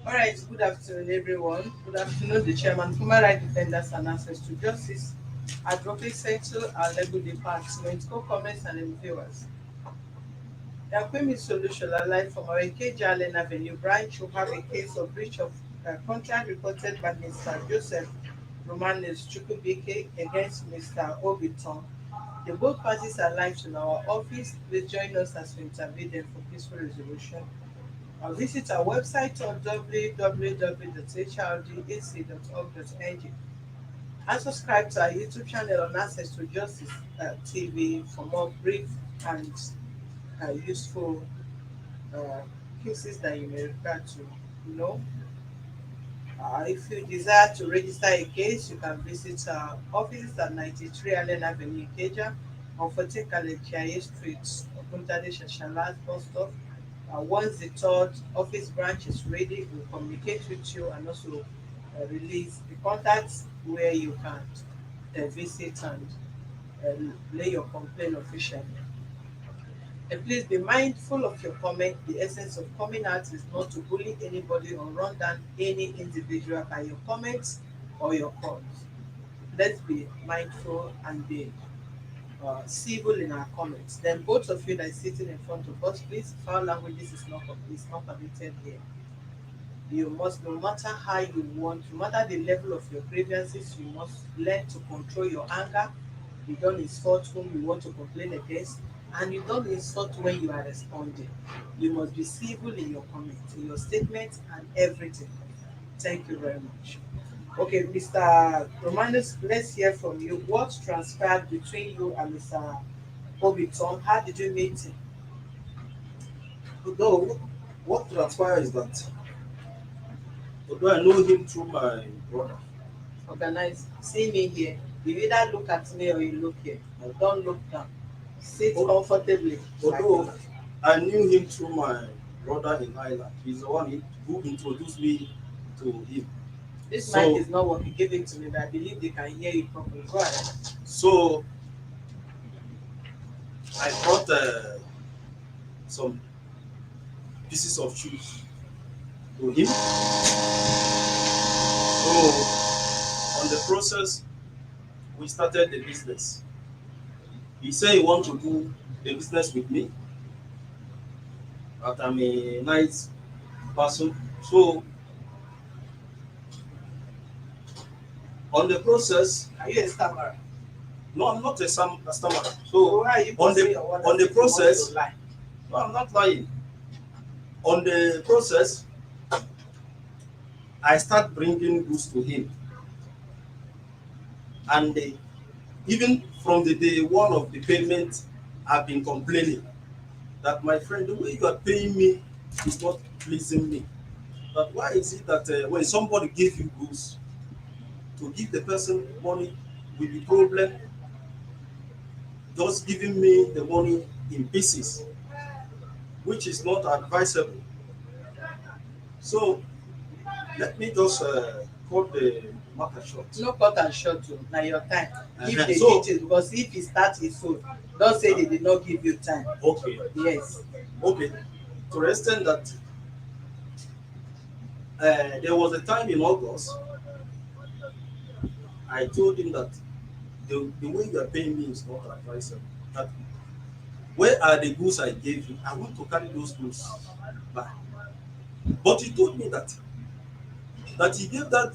All right, good afternoon, everyone. Good afternoon, the chairman, human rights defenders, and access to justice, advocate central and legal department, co-comments and viewers. The Aquemi Solution alive from our Ikeja Allen Avenue branch who have a case of breach of contract reported by Mr. Joseph Romanus Chukwubike against Mr. Obiton. The both parties are live in our office. Please join us as we intervene them for peaceful resolution. Visit our website on www.hrdac.org.ng and subscribe to our YouTube channel on Access to Justice TV for more brief and useful uh, cases that you may refer to. You know, if you desire to register a case, you can visit our offices at 93 Allen Avenue, Ikeja, on 14 Kalechiaye Street, Oguntade Shashalas bus stop. Once the third office branch is ready, we'll communicate with you and also release the contacts where you can visit and lay your complaint officially. And please be mindful of your comment. The essence of coming out is not to bully anybody or run down any individual by your comments or your calls. Let's be mindful and be civil in our comments. Then both of you that is sitting in front of us, please, foul languages is not permitted here. You must, no matter how you want, no matter the level of your grievances, you must learn to control your anger. You don't insult whom you want to complain against, and you don't insult when you are responding. You must be civil in your comments, in your statements, and everything. Thank you very much. Okay, Mr. Romanus, let's hear from you. What transpired between you and Mr. Obiton? How did you meet him? Although, what transpired is that although I know him through my brother, Organize. See me here. You either look at me or you look here. Or don't look down. Sit al- comfortably. although I knew him through my brother in Ireland, he's the one who introduced me to him. This mic So, is not working. Give it to me, but I believe they can hear you properly. Go ahead. so I brought some pieces of shoes to him. So, on the process, we started the business. He said he want to do the business with me, that I'm a nice person. So, on the process, Are you a stammerer? no, I'm not a stammerer. So So, why are you on posting the your word on as the if you want process, to lie? no, I'm not lying. On the process, I start bringing goods to him, and even from the day one of the payment, I've been complaining that my friend, the way you are paying me is not pleasing me. But why is it that when somebody gives you goods, to give the person money will be problem, just giving me the money in pieces, which is not advisable. So let me just cut the matter short. No cut and short o. Na your time. Give the So, details because if he start his own, don't say they did not give you time. okay, Yes. okay. To the extent that there was a time in August, I told him that the way you are paying me is not advisable. That where are the goods I gave you? I want to carry those goods back. But he told me that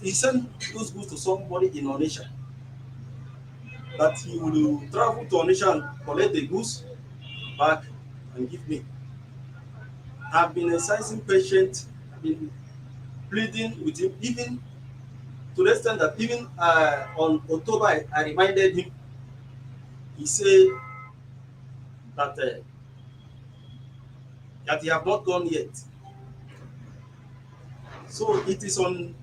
he sent those goods to somebody in Onitsha. That he will travel to Onitsha and collect the goods back and give me. I've been exercising patience, I've been pleading with him, even to the extent that even on October I reminded him. He said that that he have not gone yet. So it is on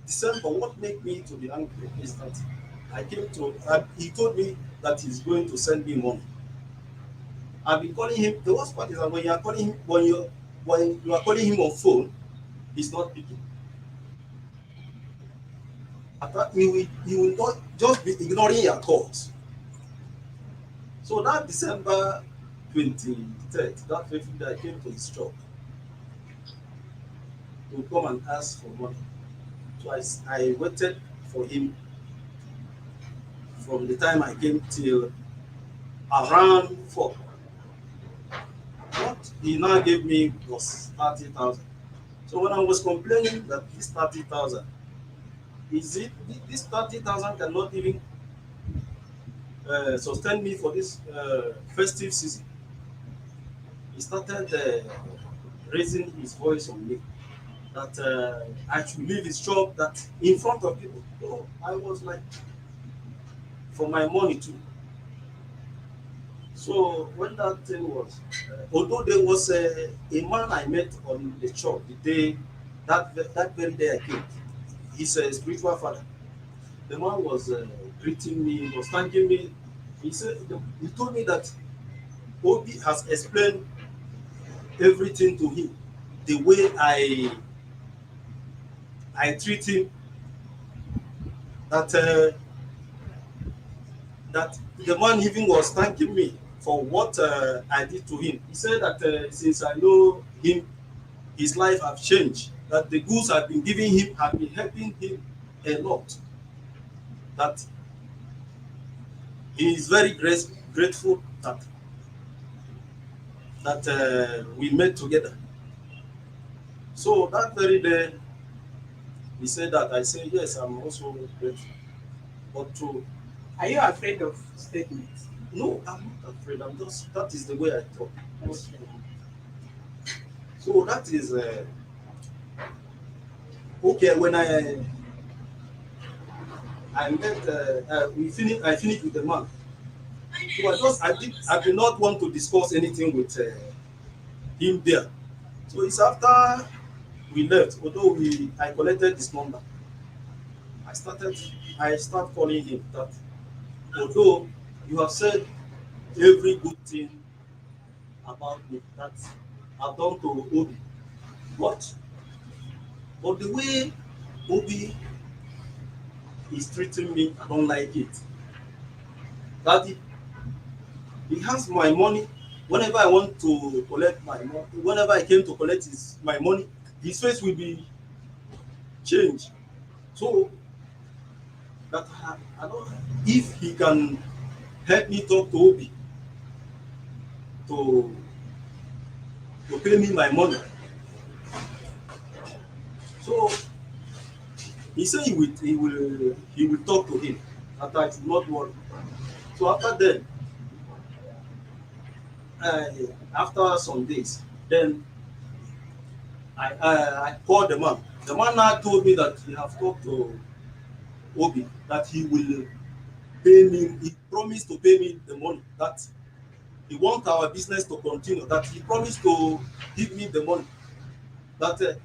December. What made me to be angry is that I came to. He told me that he's going to send me money. I've been calling him. The worst part is that when you are calling him, when you are calling him on phone, he's not picking. He will not just be ignoring your calls. So that December 23rd, that fateful day, I came to his shop. to come and ask for money. So I waited for him from the time I came till around 4. What he now gave me was 30,000. So when I was complaining that this 30,000, is it this 30,000 cannot even sustain me for this festive season, he started raising his voice on me that I should leave his job that in front of people. So I was like, for my money too. So when that thing was, although there was a man I met on the shop the day that very day I came, he's a spiritual father. The man was greeting me, was thanking me. He said he told me that Obi has explained everything to him, the way I treat him, that that the man even was thanking me for what I did to him. He said that since I know him, his life have changed. That the goods I've been giving him have been helping him a lot. That he is very grateful that we met together. So that very day, he said that. I said yes, I'm also grateful. But to Are you afraid of statements? no, I'm not afraid. I'm just that is the way I talk. Okay. So that is okay. When I met I finished with the man. So I did not want to discuss anything with him there. So it's after we left, although we I collected his number, I started I start calling him that although you have said every good thing about me that I've done to Obi, but the way Obi is treating me, I don't like it. That he has my money. Whenever I want to collect my money, whenever I came to collect my money, his face will be changed. So that I don't. If he can help me talk to Obi to pay me my money, so he said he will talk to him. That I should not worry. So after then, after some days, then I called the man. The man now told me that he have talked to Obi that he will pay me. He promised to pay me the money that he want our business to continue. That he promised to give me the money. That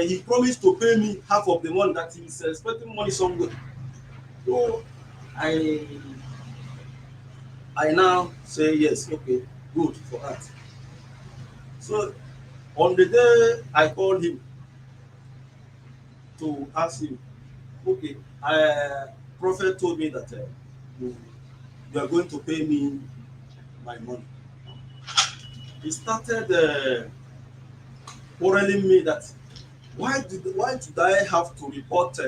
he promised to pay me half of the money. That he's expecting money somewhere. So I I now say yes. Okay, good for that. So on the day I called him to ask him, okay, prophet told me that you, you are going to pay me my money. He started quarreling me that why did I have to report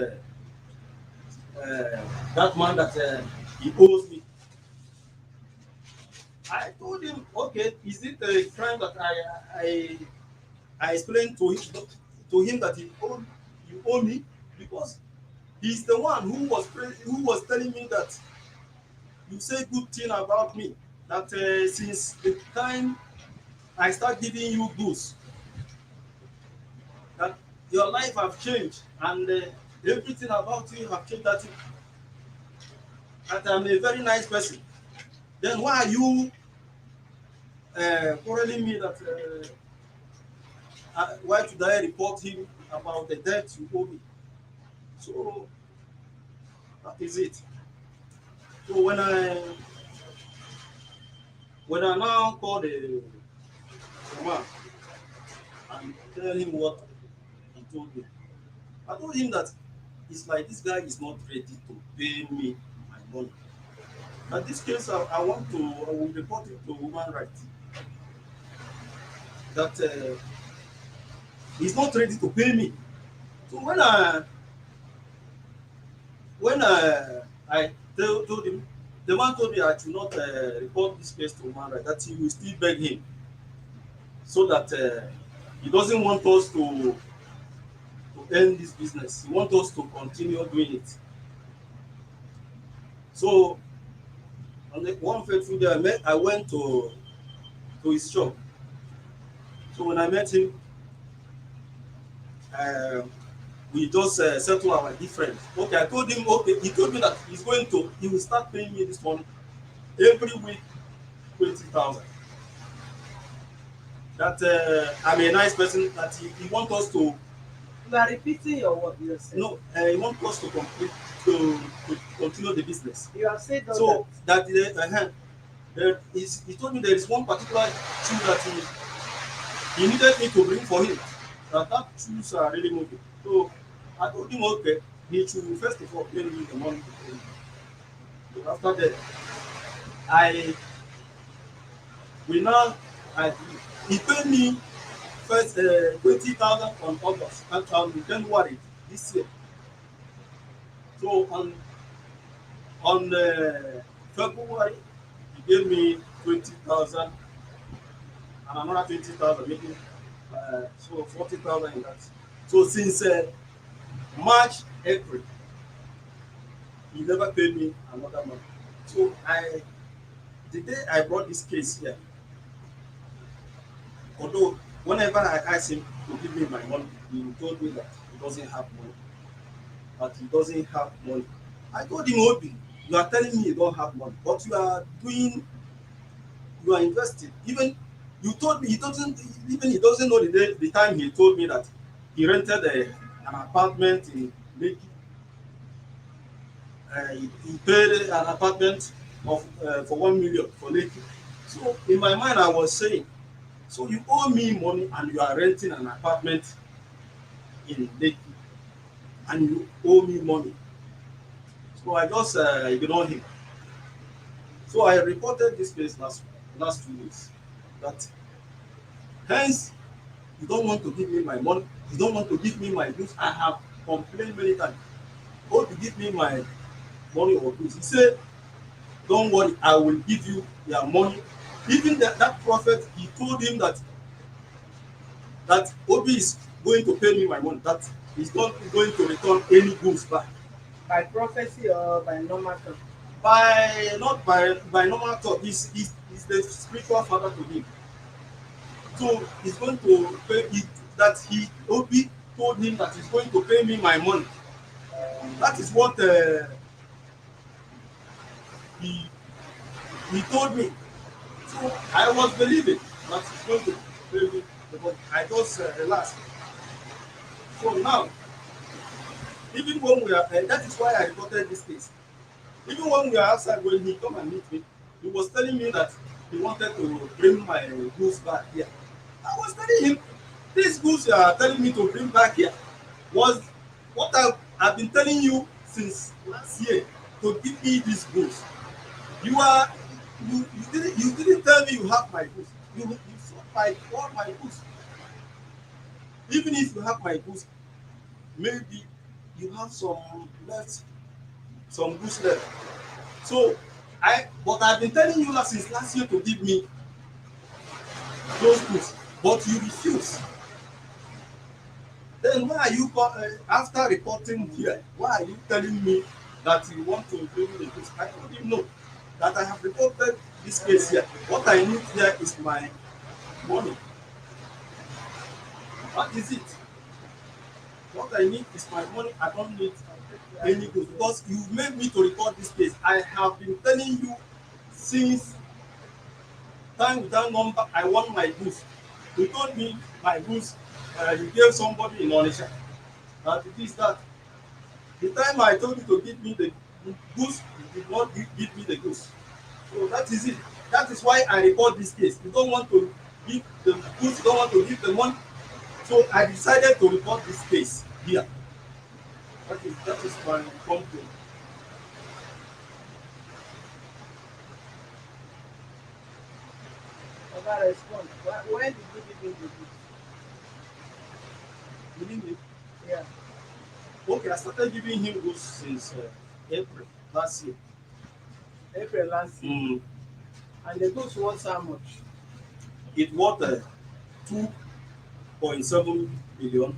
that man that he owes me? I told him, okay, is it a crime that I explained to him that you owe me because he's the one who was telling me that you say good thing about me that since the time I start giving you goods that your life have changed and everything about you have changed that I'm a very nice person. Then why are you quarreling me that why should I report him about the debt you owe me? So that is it. So when I now call the man and tell him what he told me, I told him that it's like this guy is not ready to pay me my money. In this case, I will report it to human rights. That He's not ready to pay me. So when I told him, the man told me I should not report this case to human rights, that he will still beg him so that he doesn't want us to end this business. He wants us to continue doing it. So on the one fateful day I went to his shop. So when I met him, uh, we just settle our difference. Okay, I told him, okay, he told me that he will start paying me this money every week, 20,000. That I'm a nice person, that he want us to, You are repeating your what you said. no, he want us to complete, to continue the business. You have said all So that. he told me there is one particular shoe that he needed me to bring for him. That shoes are really moving. So I told him, okay, he should first of all pay me the money to pay me. So after that, I we now I, he paid me first 20,000 on August and on January this year. So on February he gave me 20,000 and another 20,000, making so 40,000 in that. So since March, April, he never paid me another month. So the day I brought this case here, although whenever I asked him to give me my money, he told me that he doesn't have money. That he doesn't have money. I told him, Obi, you are telling me you don't have money, but you are investing. Even you told me he doesn't know the time he told me that he rented an apartment in Lekki. He paid an apartment of for 1 million for Lekki. So in my mind, I was saying, so you owe me money and you are renting an apartment in Lekki, and you owe me money. So I just ignored him. So I reported this case last 2 weeks. That hence you don't want to give me my money, you don't want to give me my goods. I have complained many times. Oh, to give me my money or goods. He said, don't worry, I will give you your money. Even that prophet, he told him that Obi is going to pay me my money, that he's not going to return any goods back. By prophecy or by normal talk? By not by normal talk, he's the spiritual father to him. So he's going to pay it, that he Obi told him that he's going to pay me my money. That is what he he told me. So I was believing that he's going to pay me the money. I just relaxed. So now, even when we are, that is why I reported this case. Even when we are outside, when he come and meet me, he was telling me that he wanted to bring my goods back here. I was telling him, these goods you are telling me to bring back here was what I've been telling you since last year, to give me these goods. You are you didn't tell me you have my goods. You sold all my goods. Even if you have my goods, maybe you have some goods left. So but I've been telling you since last year to give me those goods, but you refuse. Then why are you after reporting here? Why are you telling me that you want to bring me the goods? I told him no, that I have reported this case here. What I need here is my money. What is it? What I need is my money. I don't need any goods, because you made me to report this case. I have been telling you since time without number, I want my goods. You told me my goods, you gave somebody in Onisha. That it is that. The time I told you to give me the goods, you did not give me the goods. So that is it. That is why I report this case. You don't want to give the goods, you don't want to give the money. So I decided to report this case here. That is my complaint. Oga respond. When did you give him the goods? Within the, Yeah. okay, I started giving him goods since April last year. April last year. Mm. And the goods worth how much? It worth 2.7 million.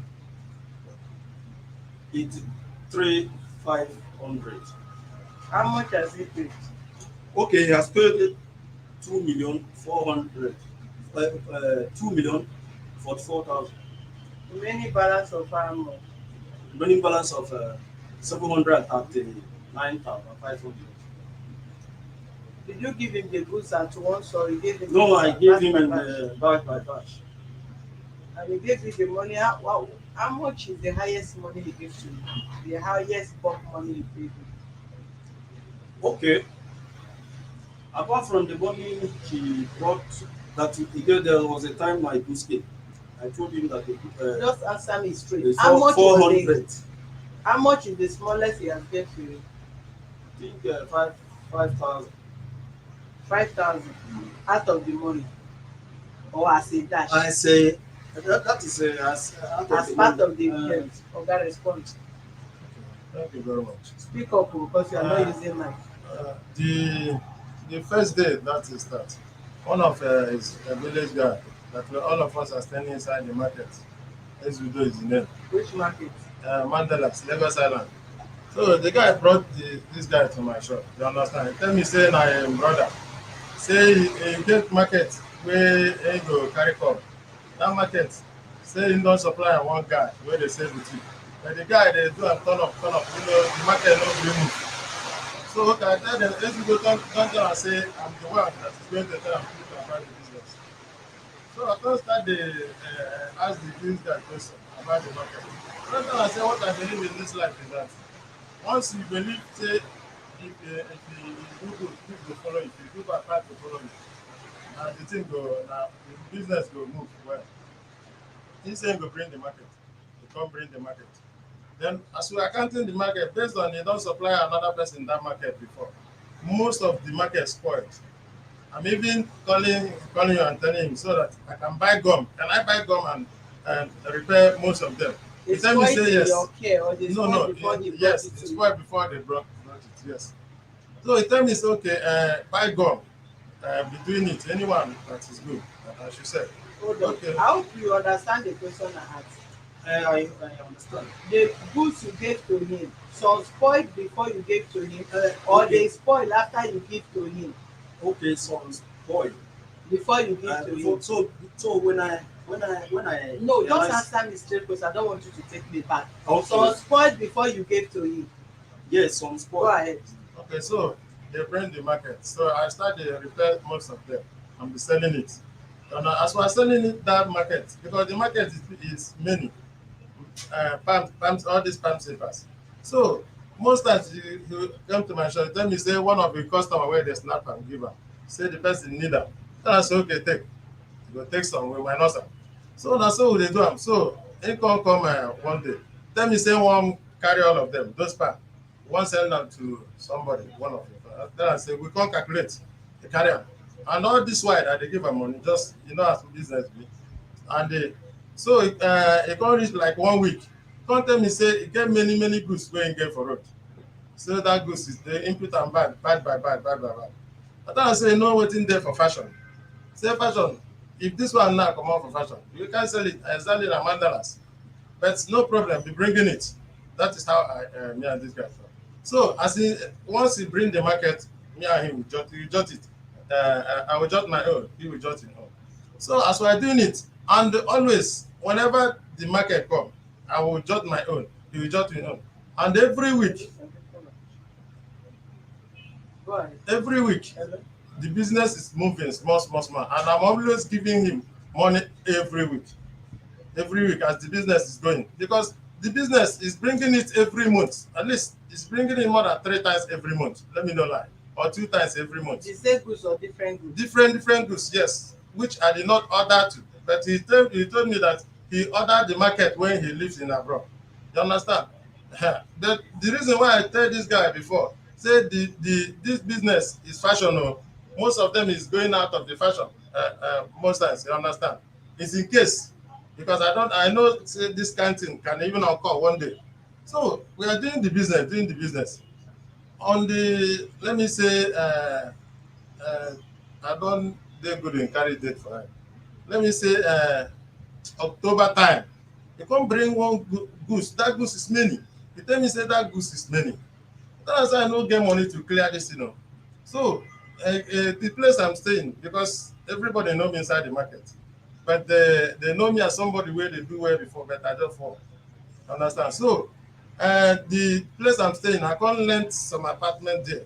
It's 3,500. How much has he paid? Okay, he has paid 2,400,000. 2,044,000. Remaining balance of how much? Remaining balance of 739,500. Did you give him the goods at once or you gave him No, it I gave batch him by in batch? batch by batch. And he gave you the money. How much is the highest money he gave to you? The highest bulk money you paid him? Okay, apart from the money he brought, that he gave, there was a time my goods came. I told him that Just answer me straight. it's How much four was the hundred. how much is the smallest he has given to you? I think 5,000. 5,000 out of the money or as a I dash? say that is out of As the part money. of the gift. Oga response. Thank you very much. Speak up because you are not Uh, using mic. the first day that is that one of is a village guy that all of us are standing inside the market. Ezudo is the name. Which market? Mandelas, Lagos Island. So the guy brought this guy to my shop. You understand? He tell me say na him brother. Say he get market where he go carry come. That market say he don supply am one guy wey dey sell boutique. But the guy dey do am turn up. The market no gree move. So okay, I tell them, let's go don't tell and say I'm the one that is going to tell them people about the business. So I first start the ask the business guy question about the market. Don't tell and say what I believe in this life is that once you believe, say if you do good, people will follow you. If you do bad, bad will follow you. And the thing go now, the business go move well. This thing go bring the market. You come bring the market. Then as we are counting the market, based on you don't supply another person in that market before, most of the market spoiled. I'm even calling you and telling him so that I can buy gum. Can I buy gum and repair most of them? He They tell me spoiled say in your yes. care or they No, spoiled no, before he brought yes, it it to you? spoiled before they brought it, yes. So he tell me say okay, buy gum, between it, anyone that is good, as you said. Hold on. Okay, I hope you understand the question I asked. I understand. The goods you gave to him, some spoiled before you gave to him, or Okay, they spoil after you give to him, okay, so boy. before you give to him. So when I No, just realize, answer me straight because I don't want you to take me back. okay, Some spoiled before you gave to him. yes, some Go spoil. ahead. okay, so they bring the market. So I start to repair most of them and be selling it. And as we're selling it that market, because the market is many, palms, all these palm papers. So most times you come to my shop, you tell me say one of the customer where they snap and give am, say the person need am. Then I say okay, take. You go take some, we minus am. So na so we dey do am. So he come one day, tell me say wan carry all of them, those palm, wan send am to somebody, one of you. Then I say we come calculate, dey carry am. And all this while I dey give am money, just as business be. And so e come reach like 1 week, come tell me say e get many goods wey e get for road, say that goods is dey input am bad. I tell am say you know wetin dey for fashion, say fashion, if this one now comot for fashion you can sell it exactly na mandalas, but no problem, be bringing it. That is how me and this guy talk. So as he once he bring the market, me and him we jot it. I will jot my own, he will jot his own. So as we are doing it, and always whenever the market come, I will jot my own, he will jot his own. And Go ahead. every week, Hello? the business is moving small, and I'm always giving him money every week as the business is going, because the business is bringing it every month. At least it's bringing in more than 3 times every month, let me not lie, or 2 times every month. The same goods or different goods? Different goods, yes, which I did not order to, but he told me that he ordered the market when he lives in abroad. You understand? The reason why I tell this guy before, say this business is fashion, most of them is going out of the fashion, most times, you understand, is in case because I know say this kind of thing can even occur one day. So we are doing the business. On the, let me say, uh, I don't dey good in carry date for her. Let me say October time. You come bring one goose. That goose is many. You tell me say that goose is many. That's why I no get money to clear this, you know. So the place I'm staying, because everybody know me inside the market, but they know me as somebody where they do well before, but I just fall. Understand? So the place I'm staying, I can't rent some apartment there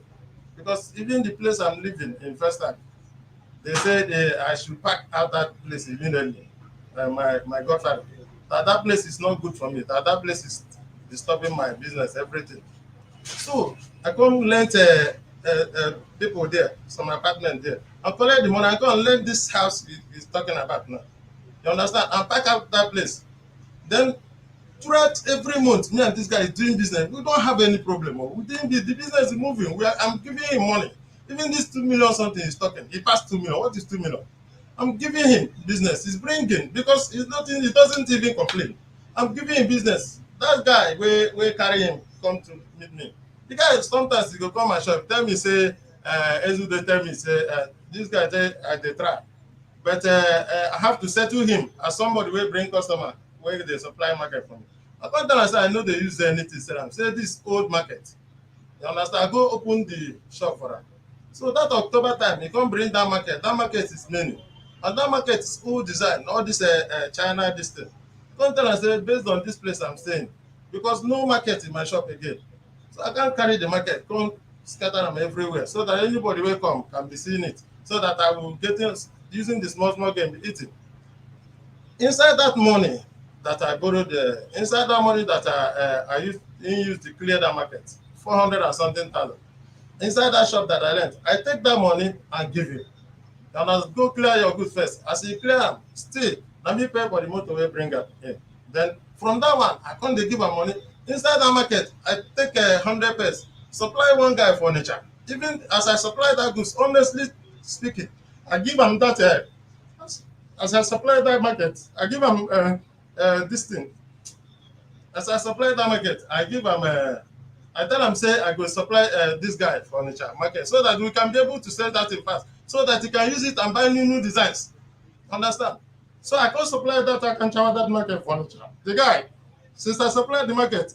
because even the place I'm living in first time, they said I should pack out that place immediately. My godfather, that place is not good for me. That place is disturbing my business, everything. So I come rent people there, some apartment there. I collect the money. I come rent this house he's talking about now. You understand? And pack out that place. Then throughout every month, me and this guy is doing business. We don't have any problem. Oh. We doing the business is moving. I'm giving him money. Even this 2 million something he's talking, he passed 2 million. What is 2 million? I'm giving him business. He's bringing because he's nothing. He doesn't even complain. I'm giving him business. That guy we carry him come to meet me. The guy sometimes he go come my shop tell me say Ezu dey tell me say this guy they try, but I have to settle him as somebody will bring customer where they supply market for me. I come tell am say I know they use anything sell am say this old market. You understand? I go open the shop for am. So that October time, he come bring that market. That market is many. And that market is old design, all this China, this thing. Come tell us, say, based on this place I'm staying, because no market in my shop again. So I can't carry the market, come scatter them everywhere, so that anybody will come can be seeing it. So that I will get it, using the small game, be eating. Inside that money that I borrowed, inside that money that I used to clear that market, 400 and something thousand. Inside that shop that I rent, I take that money and give you. And I go clear your goods first. As you clear am, still, na me pay for the motor wey bring am in. Then from that one, I come dey give am money. Inside that market, I take 100 pence, supply one guy for nature. Even as I supply that goods, honestly speaking, I give am that as I supply that market, I give am this thing. As I supply that market, I give am I tell am say I go supply this guy furniture market so that we can be able to sell that thing fast, so that he can use it and buy new designs. Understand? So I can supply that I can cover that market furniture. The guy, since I supply the market,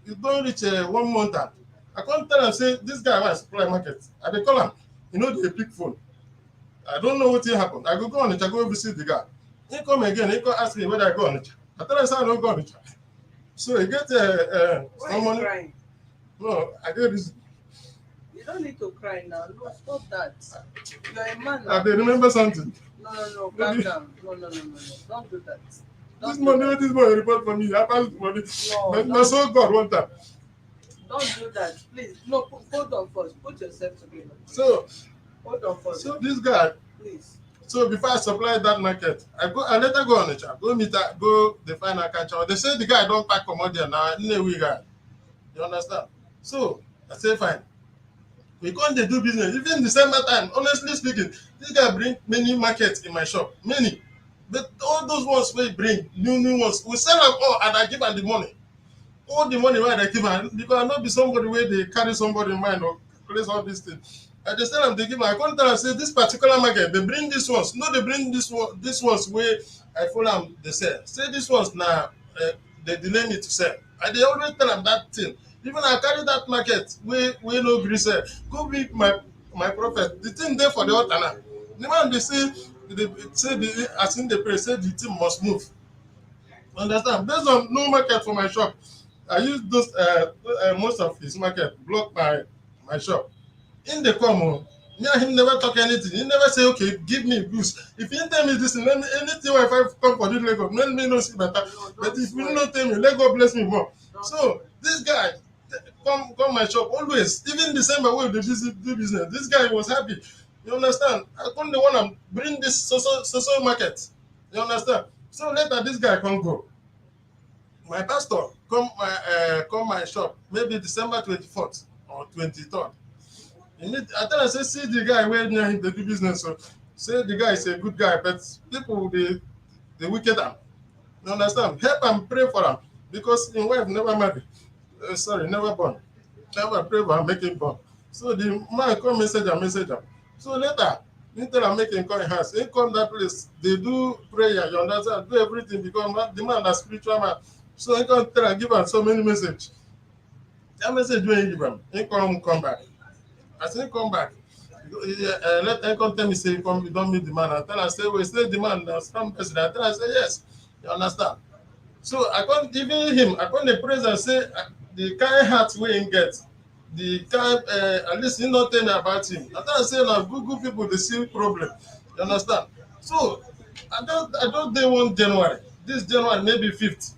it don't reach 1 month. I can't tell am say this guy wey I supply market. I dey call am, you know dey pick phone. I don't know wetin happen. I go on it, I go visit the guy. He come again, he come ask me whether I go on it. I tell am say I don't go on it. So he get Why some are you money. crying? No, I get this. You don't need to cry now. No, stop that. You're a man I now. dey remember something. No, calm down. No. Don't do that. This Don't do money wey that. this boy report for me, I pass the money. No, But na don't, so God want am. don't do that. Please. No, hold on first. Put yourself together. So Hold on first. this guy, Please. so before I supply that market, I later go on the chat, go meet her, go define a catch. They say the guy don't pack commodity now, we guy. You understand? So I say fine. We can't dey do business. Even December time, honestly speaking, this guy bring many markets in my shop. Many. But all those ones we bring, new ones, we sell them all and I give am the money. All the money wey I give am, because I no be somebody wey dey carry somebody in mind or place all these things. I dey sell am, dey give am. I come tell am say this particular market, they bring these ones. No, they bring these ones wey I follow am dey sell. Say these ones na they delay me to sell. I dey always tell am that thing. Even I carry that market wey no gree sell, go meet my prophet. The thing dey for the altar now. The man dey say as him dey pray, say the thing must move. Understand? Based on no market for my shop, I use those most of his market block my shop. In the come, me and him never talk anything. He never say, okay, give me goods. If he tell me this, let me anything if I come for this Lagos, let me know see better. But if you not tell me, let God bless me more. So this guy come my shop always. Even December when we do business, this guy was happy. You understand? I come the one and bring this social market. You understand? So later this guy come go. My pastor come my shop maybe December 24th or 23rd. I tell him say see the guy wey near him dey do business. So say the guy is a good guy, but people they wicked am. You understand? Help and pray for him because his wife never married. Sorry, never born. Never pray for him, make him born. So the man come message am. So later, instead of making come house, he come that place. They do prayer. You understand? Do everything because the man is spiritual man. So he come tell and give am so many message. That message wey he give am, he come back. As he come back, let him come tell me say he come, he don meet the man. I tell am say wait, say the man na strong person. I tell am say yes. You understand? So I can't even him. I can't praise and say the kind heart wey him get, the kind at least he not tell me about him. I tell am say na good people dey see problem. You understand? So I don't dey one January. This January maybe 5th.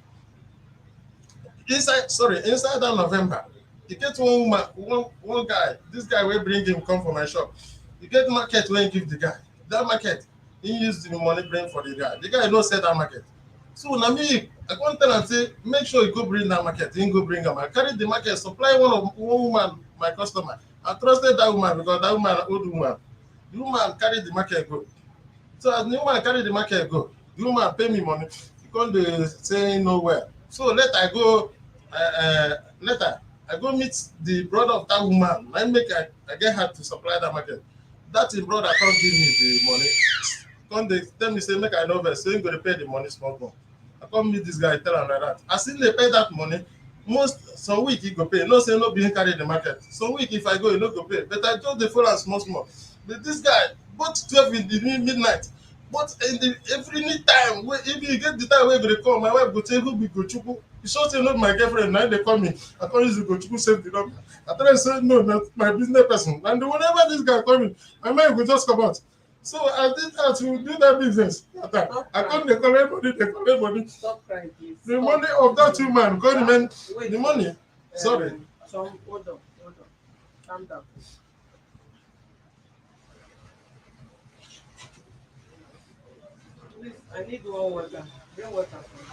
Inside that November, e get one woman, one guy. This guy wey bring him come for my shop. E get market wey him give the guy. That market, he use the money bring for the guy. The guy no sell that market. So na me, I come tell am say make sure you go bring that market. He go bring am. I carry the market, supply one woman, my customer. I trusted that woman because that woman na old woman. The woman carry the market go. So as the woman carry the market go, the woman pay me money. He come dey say no well. So later I go meet the brother of that woman. I make I get her to supply that market. That him brother come give me the money. Come dey tell me say make I no vex, say him go dey pay the money small small. I come meet this guy, tell am like that. As him dey pay that money, some week he go pay. No say no be him carry the market. Some week if I go, he no go pay. But I just dey follow am small small. But this guy, both 12 in the midnight, but in the every time, if you get the time wey go dey call, my wife go say who be Gochukwu. You sure say no be my girlfriend, na dey call me. I come use Gochukwu save the number. I tell am say no, na my business person. And whenever this guy call me, my mind go just come out. So I did that to do that business. I come dey collect money, dey collect money. Stop crying, please. The money of that woman go remain. Wait, The money. Sorry. Hold on. Calm down. Please, I need one water. Bring water for me.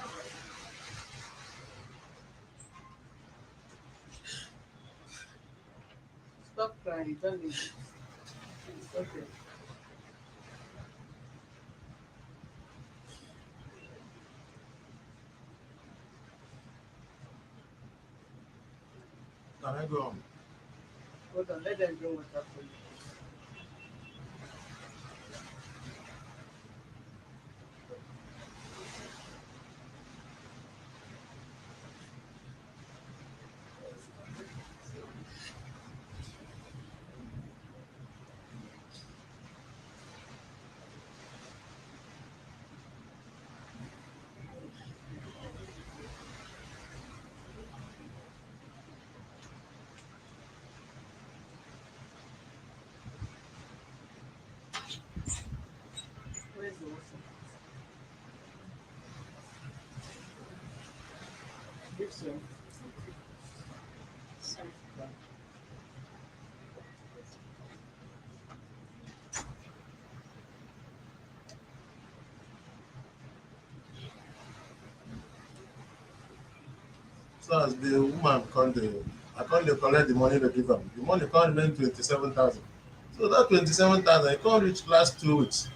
Stop crying. You don't need it. It's okay. Can I go on? Hold on. Let them bring water for you. Where's the water? Give some. So as the woman I come dey collect the money to give am. The money come remain 27,000. So that 27,000 it come reach last 2 weeks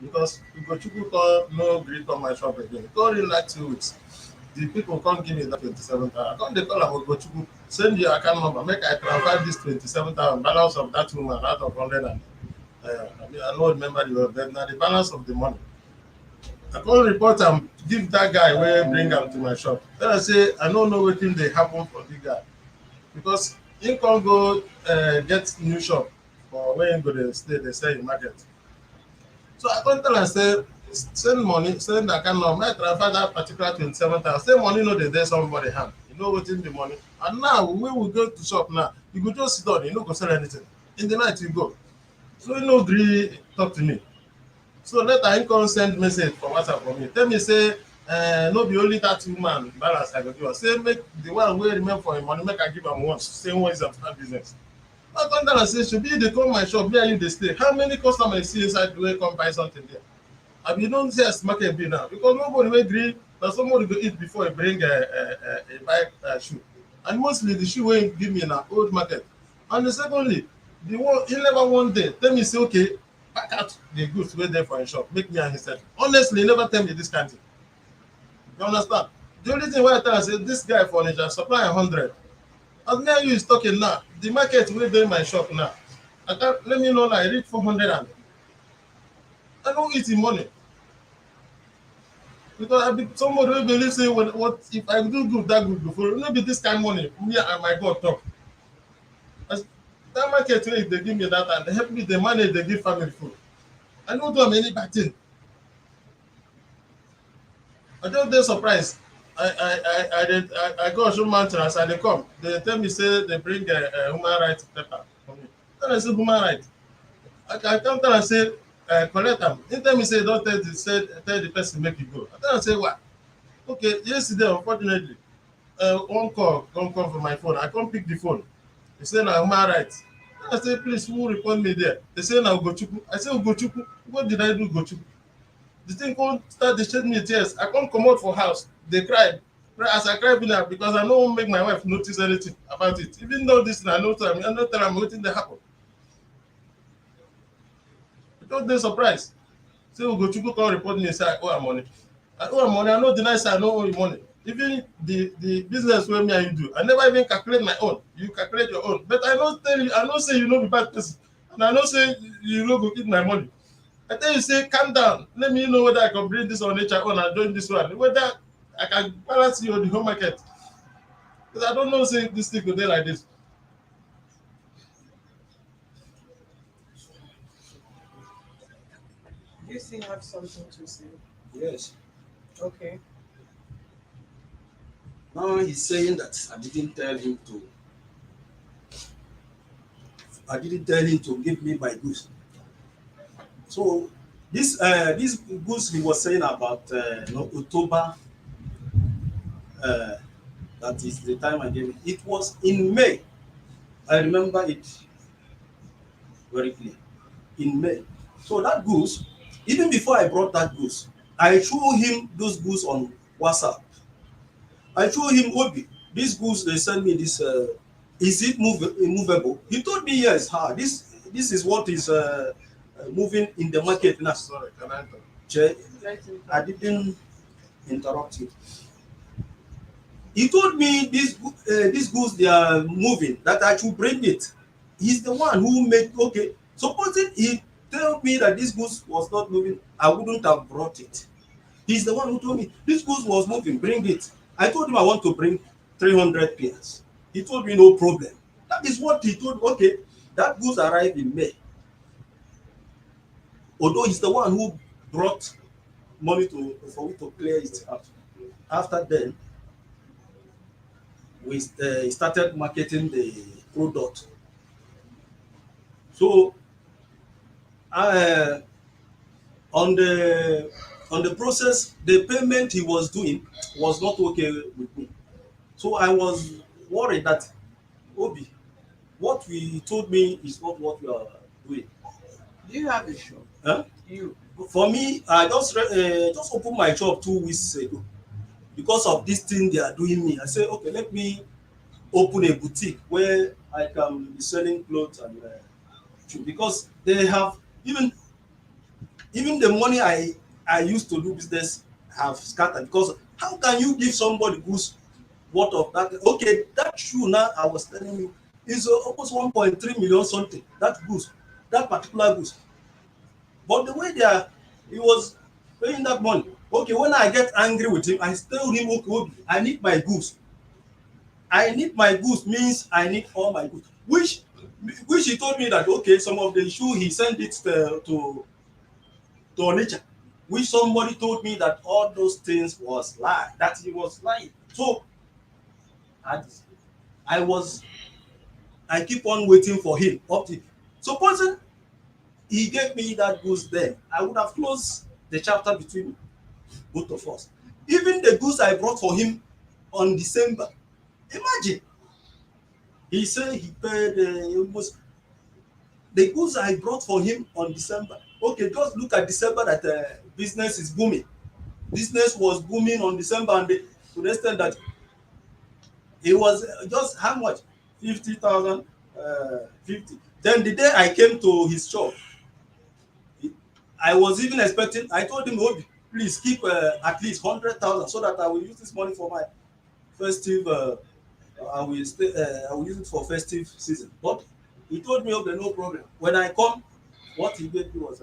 because Ugochukwu come no gree come my shop again. It come reach like 2 weeks. The people come give me that 27,000. I come dey call am Ugochukwu, send your account number, make I transfer this 27,000 balance of that woman out of 100 and I no remember the word, but na the balance of the money. I come report am give that guy wey bring am to my shop. Tell am say I no know wetin dey happen for the guy because him come go get new shop for where him go dey stay dey sell him market. So I come tell am say send money, send account number, make I transfer that particular 27,000. Say money no dey there somebody hand. You know wetin be money. And now when we go to shop now, you go just sit down, you no go sell anything. In the night you go. So he no gree talk to me. So later him come send message for WhatsApp for me. Tell me say no be only that woman balance I go give am. Say make the one wey remain for him money make I give am once. Say one is am start business. I come down and say shebi you dey come my shop, me and you dey stay. How many customers you see inside wey come buy something there? Abi you don see as market be now because nobody wey gree na somebody go eat before he bring buy shoe. And mostly the shoe wey he give me na old market. And secondly, the one he never one day tell me say okay, pack out the goods wey dey for him shop, make me and him settle. Honestly, he never tell me this kind thing. You understand? The only thing why I tell you say this guy for Niger supply 100. As me and you is talking now, the market wey dey my shop now. I can't let me know like reach 400 and I don't eat the money. Because I be somebody wey believe say what if I do good that good before, no be this kind money me and my God talk. As that market wey dey give me that and they help me dey manage dey give family food. I no do am any bad thing. I just dey surprised. I go Osun Mountain as I dey come. They tell me say they bring human rights paper for me. Then I say human rights. I come tell am say collect am. He tell me say don tell the person make e go. I tell am say why? Okay, yesterday unfortunately one call come come for my phone. I come pick the phone. He say na human rights. I say please who report me there? They say na Ugochukwu. I say Ugochukwu, what did I do Ugochukwu? The thing come start dey shed me tears. I come comot for house dey cry. As I cry finish because I no wan make my wife notice anything about it. Even though this thing I no tell am wetin dey happen. I just dey surprised. Say Ugochukwu come report me say I owe am money. I owe am money. I no deny say I no owe you money. Even the business wey me and you do, I never even calculate my own. You calculate your own. But I no tell you, I no say you no be bad person. And I no say you no go eat my money. I tell you say calm down. Let me know whether I can bring this on nature own and join this one. Whether I can balance you on the whole market. Because I don't know say this thing go dey like this. You still have something to say? Yes. Okay. Now he's saying that I didn't tell him to give me my goods. So this goods he was saying about October, uh, that is the time I gave it. It was in May. I remember it very clear. In May. So that goods, even before I brought that goods, I showed him those goods on WhatsApp. I showed him Obi. These goods they sent me this. Is it movable? He told me yes. This is what is moving in the market now. Sorry, can I talk? Che, Let him I didn't interrupt you. He told me these goods they are moving, that I should bring it. He's the one who made okay. Supposing he told me that this goods was not moving, I wouldn't have brought it. He's the one who told me this goods was moving, bring it. I told him I want to bring 300 pairs. He told me no problem. That is what he told me. Okay, that goods arrived in May. Although he's the one who brought money for me to clear it out. After then, we started marketing the product. So uh, on the process, the payment he was doing was not okay with me. So I was worried that Obi, what we told me is not what we are doing. Do you have a shop? Huh? You. For me, I just opened my shop 2 weeks ago because of this thing they are doing me. I said, okay, let me open a boutique where I can be selling clothes and shoes because they have even the money I used to do business have scattered because how can you give somebody goods worth of that? Okay, that shoe now I was telling you is almost 1.3 million something. That goods, that particular goods. But the way he was paying that money. Okay, when I get angry with him, I tell him, okay, Obi, I need my goods. I need my goods means I need all my goods. Which he told me that okay, some of the shoe he sent it to Onitsha, which somebody told me that all those things was lie, that he was lying. So I, I was I keep on waiting for him up to supposing he gave me that goods then, I would have closed the chapter between both of us. Even the goods I brought for him on December, imagine he said he paid almost the goods I brought for him on December. Okay, just look at December that business is booming. Business was booming on December and to the extent that it was just how much? 50,000, 50. Then the day I came to his shop, I was even expecting, I told him, Obi, please keep at least 100,000 so that I will use this money for my festive. I will use it for festive season. But he told me, okay, no problem. When I come, what he gave me was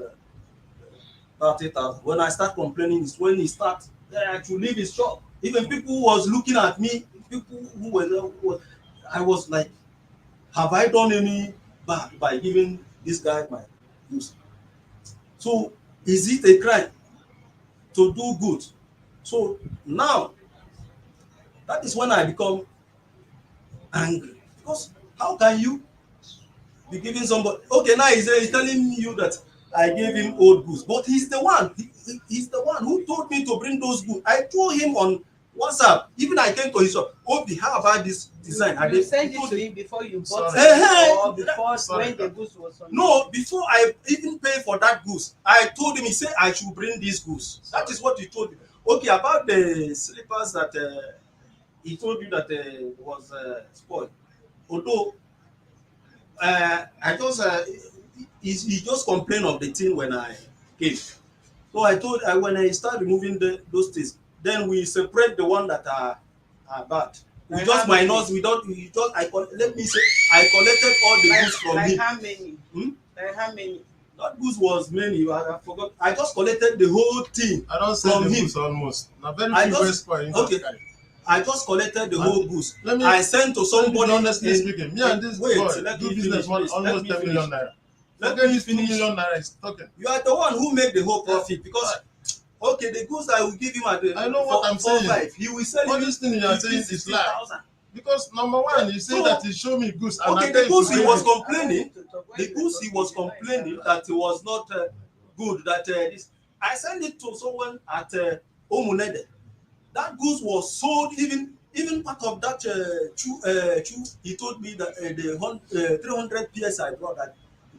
30,000. When I start complaining, is when he start to leave his shop. Even people who was looking at me, people who were there, I was like, have I done any bad by giving this guy my goods? So is it a crime to do good? So now that is when I become angry, because how can you be giving somebody, okay, now he's telling you that I gave him old goods, but he's the one he's the one who told me to bring those goods. I told him on WhatsApp, even I came to his shop, Obi, how about this design? You sent it to him before you bought Sorry. it, or before Sorry. when the goods was on. No, before I even pay for that goods, I told him, he said I should bring these goods. That is what he told me. Okay, about the slippers that he told you that was spoiled. Although I just he just complained of the thing when I came. So I told when I start removing those things, then we separate the one that are bad. We Like just how many? minus without we just let me say I collected all the goods from like him. how many? Hmm? Like how many? That goods was many. I forgot. I just collected the whole thing. I don't sell From the him. goods almost. Now very I few just- ways for okay. I just collected the whole goods. Let me I sent to somebody. honestly speaking, me and this wait, boy let do me business finish, please. almost Let me 10 million finish. naira. Let Forget me this 2 finish. million naira is talking. You are the one who make the whole profit, because okay, the goods I will give him at the I know what I'm saying. 4-5. He will sell All it. this thing you are saying is lie. 60,000. Because number one, you say So, that he show me goods and okay, I tell the you goods to he bring was it. complaining. The goods he was complaining that it was not good. That this I sent it to someone at Omunede. That goods was sold, even part of that chew, he told me that the 300 PS I brought, that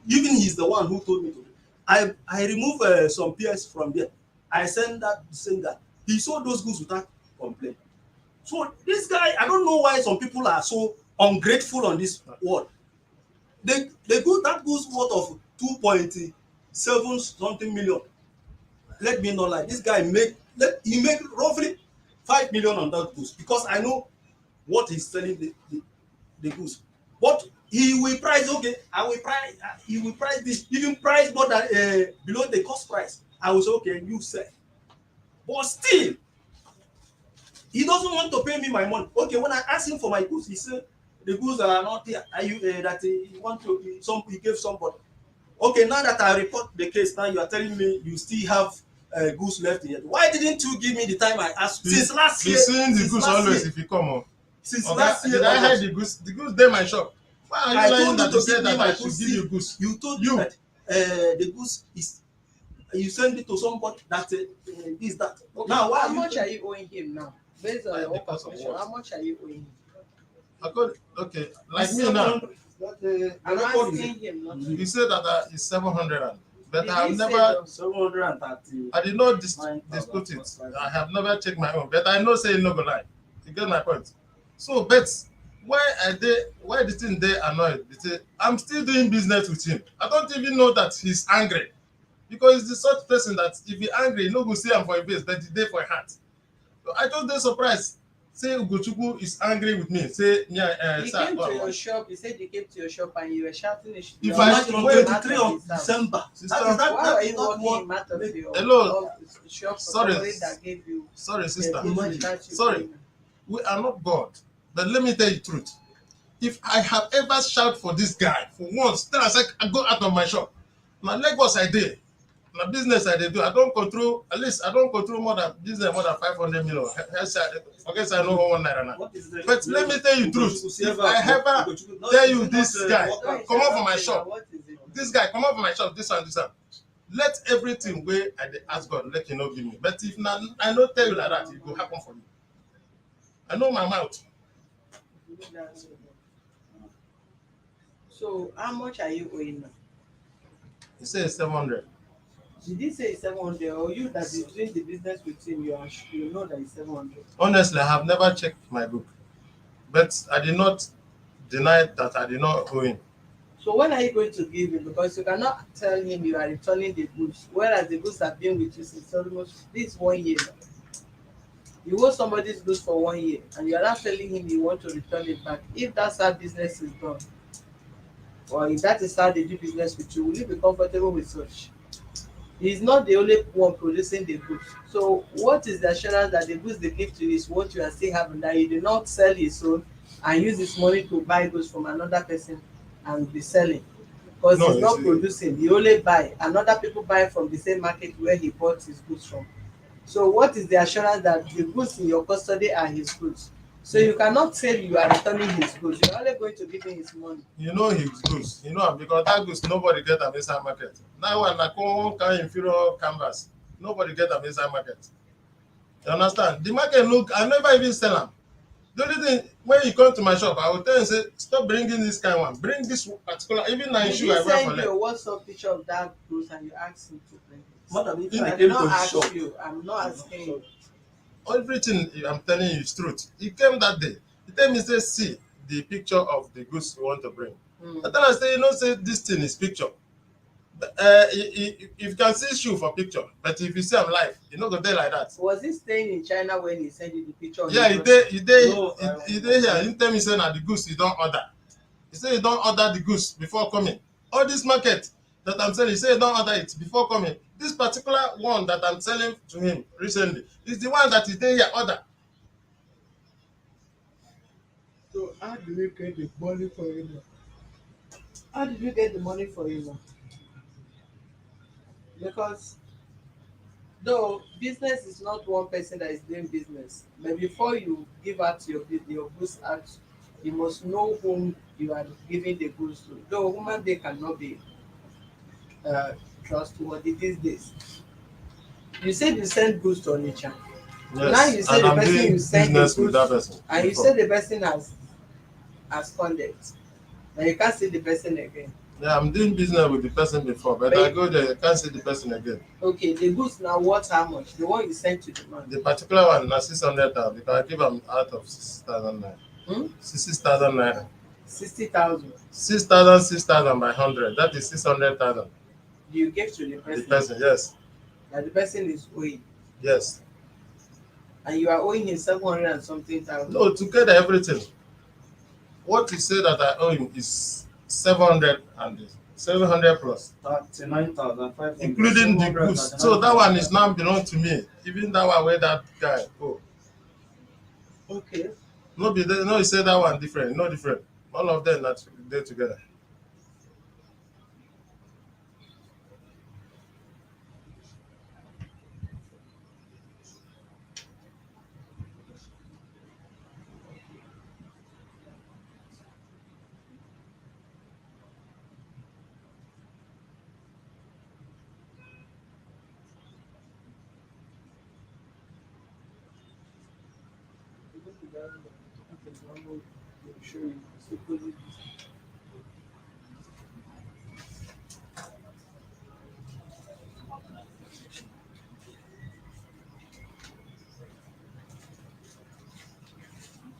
even he's the one who told me to. I remove some PS from there. I send that same guy. He sold those goods without complaint. So this guy, I don't know why some people are so ungrateful on this world. They go that goods worth of 2.7 something million. Let me not lie, this guy he make roughly 5 million on that goods, because I know what he's selling the goods. But he will price, okay, I will price, he will price this, even price more than below the cost price. I will say, okay, you sell. But still, he doesn't want to pay me my money. Okay, when I ask him for my goods, he said the goods are not here. Are you that he want to he gave somebody? Okay, now that I report the case, now you are telling me you still have goods left here. Why didn't you give me the time I asked? Since last year. Be seeing the since goods last always year, if you come on. since Okay, last year. did I hide the goods? The goods there my shop. Why are you I lying told you that you to give said me that my I should goods. give you goods? You told me that the goods is you send it to somebody that is that. Okay, Now why how are you much are you owing him now? Based on Like your own because of calculation, what? how much are you owing him? Okay, like me now. I'm asking him not You said that it's 700, but Did I have he say never. that? 730. I did not dispute it. I have never checked my own, but I know say no go lie. You get my point. So, but why the thing they annoyed? Because I'm still doing business with him. I don't even know that he's angry, because he's the sort of person that if he angry, no go see him for a face, but he dey for a heart. So I just dey surprised. Say Ugochukwu is angry with me. Say yeah, He sir, came to what? your shop. He said he came to your shop and you were shouting. If On I- wait, 23 of December. Sister, Why were is you not walking what him out of your Hello. shop for Sorry. somebody that gave you sorry, the sister. goods without you Sorry. paying? We are not God. But let me tell you the truth. If I have ever shout for this guy for once, then I say I go out of my shop. Now Lagos I did. Now business I did do. I don't control, at least I don't control more than 500 million. Okay, so I know 1 naira now. But let me tell you the truth. If I ever tell you this guy, come out from my shop. What is it? This guy come out from my shop, this one. Let everything where I dey ask God, let you know give me. But if not, I don't tell you like that, it will happen for you. I know my mouth. So how much are you owing now? He says 700. Did he say it's 700, or you that is doing the business with him, you know that it's 700? Honestly, I have never checked my book, but I did not deny that I did not owe him. So when are you going to give him? Because you cannot tell him you are returning the goods, whereas the goods have been with you since almost this 1 year. You owe somebody's goods for 1 year, and you are not telling him you want to return it back. If that's how business is done, or if that is how they do business with you, will you be comfortable with such? He is not the only one producing the goods. So what is the assurance that the goods they give to you is what you are still having, that you did not sell his own and use his money to buy goods from another person and be selling? Because No, he's not producing, he only buy, and other people buy from the same market where he bought his goods from. So what is the assurance that the goods in your custody are his goods? So you cannot say you are returning his goods, you are only going to give him his money. you know his goods. You know am because that goods nobody get am inside market. Now one na one kind inferior canvas. Nobody get am inside market. You understand? The market look, I never even sell am. The only thing, when you come to my shop, I will tell you, say, stop bringing this kind one. Bring this particular, even na Did shoe he I wear for send you leg. a WhatsApp picture of that goods and you asked him to bring it? Madam, if In- I I came did to not the ask shop, you, I'm not asking you. Everything I'm telling you is truth. He came that day. He tell me, say, see the picture of the goods you want to bring. I tell him, say, you know, say this thing is picture. If you can see shoe for picture, but if you see am live, you no go dey like that. Was he staying in China when he sent you the picture? Yeah, he dey No, here. He tell me say na the goods he don order. He say he don order the goods before coming. All this market that I'm selling, he say he don order it before coming. This particular one that I'm selling to him recently is the one that he dey here order. So how do you get the money for him? How did you get the money for him? Because though business is not one person that is doing business, but before you give out your goods out, you must know whom you are giving the goods to. Though human being cannot be uh, trustworthy these days. You said you send goods to Onitsha. So now Yes, you say and the I'm person doing you send the business with that goods, person and you before. say the person has conduct, and you can't see the person again. Yeah, I'm doing business with the person before, but I But go there, I can't see the person again. okay, the goods now worth how much? The one you sent to the man. The particular one na 600,000 because I give am out of 6,000 naira. Hmm? 6,000 naira. 60,000. 6,000 by 100. That is 600,000. You gave to the The person person, yes, that the person is owing, yes. and you are owing him 700 and something thousand. No, together everything. What you say that I owe him is 700 and 700 plus, 39,500. including the goods. So that one is now belong to me. Even that one where that guy go. Okay. No, no, you say that one different, no different. All of them that they together.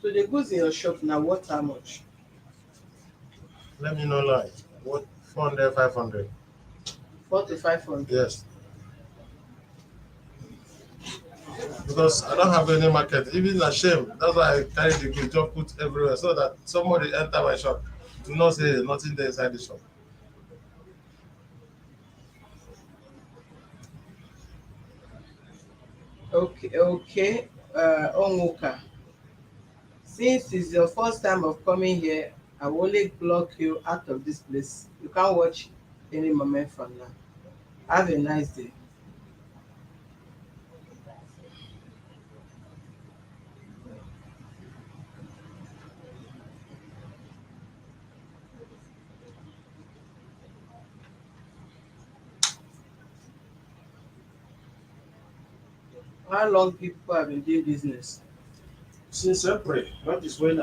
So the goods in your shop now worth how much? Let me know lie. What 400, 500? 4 to 500. Yes. Because I don't have any market. Even a shame. That's why I carry the goods, just put everywhere so that somebody enter my shop. Do not say nothing there inside the shop. Okay, okay. Onwuka, since it's your first time of coming here, I will only block you out of this place. You can't watch any moment from now. Have a nice day. How long people have been doing business? Since April, that is when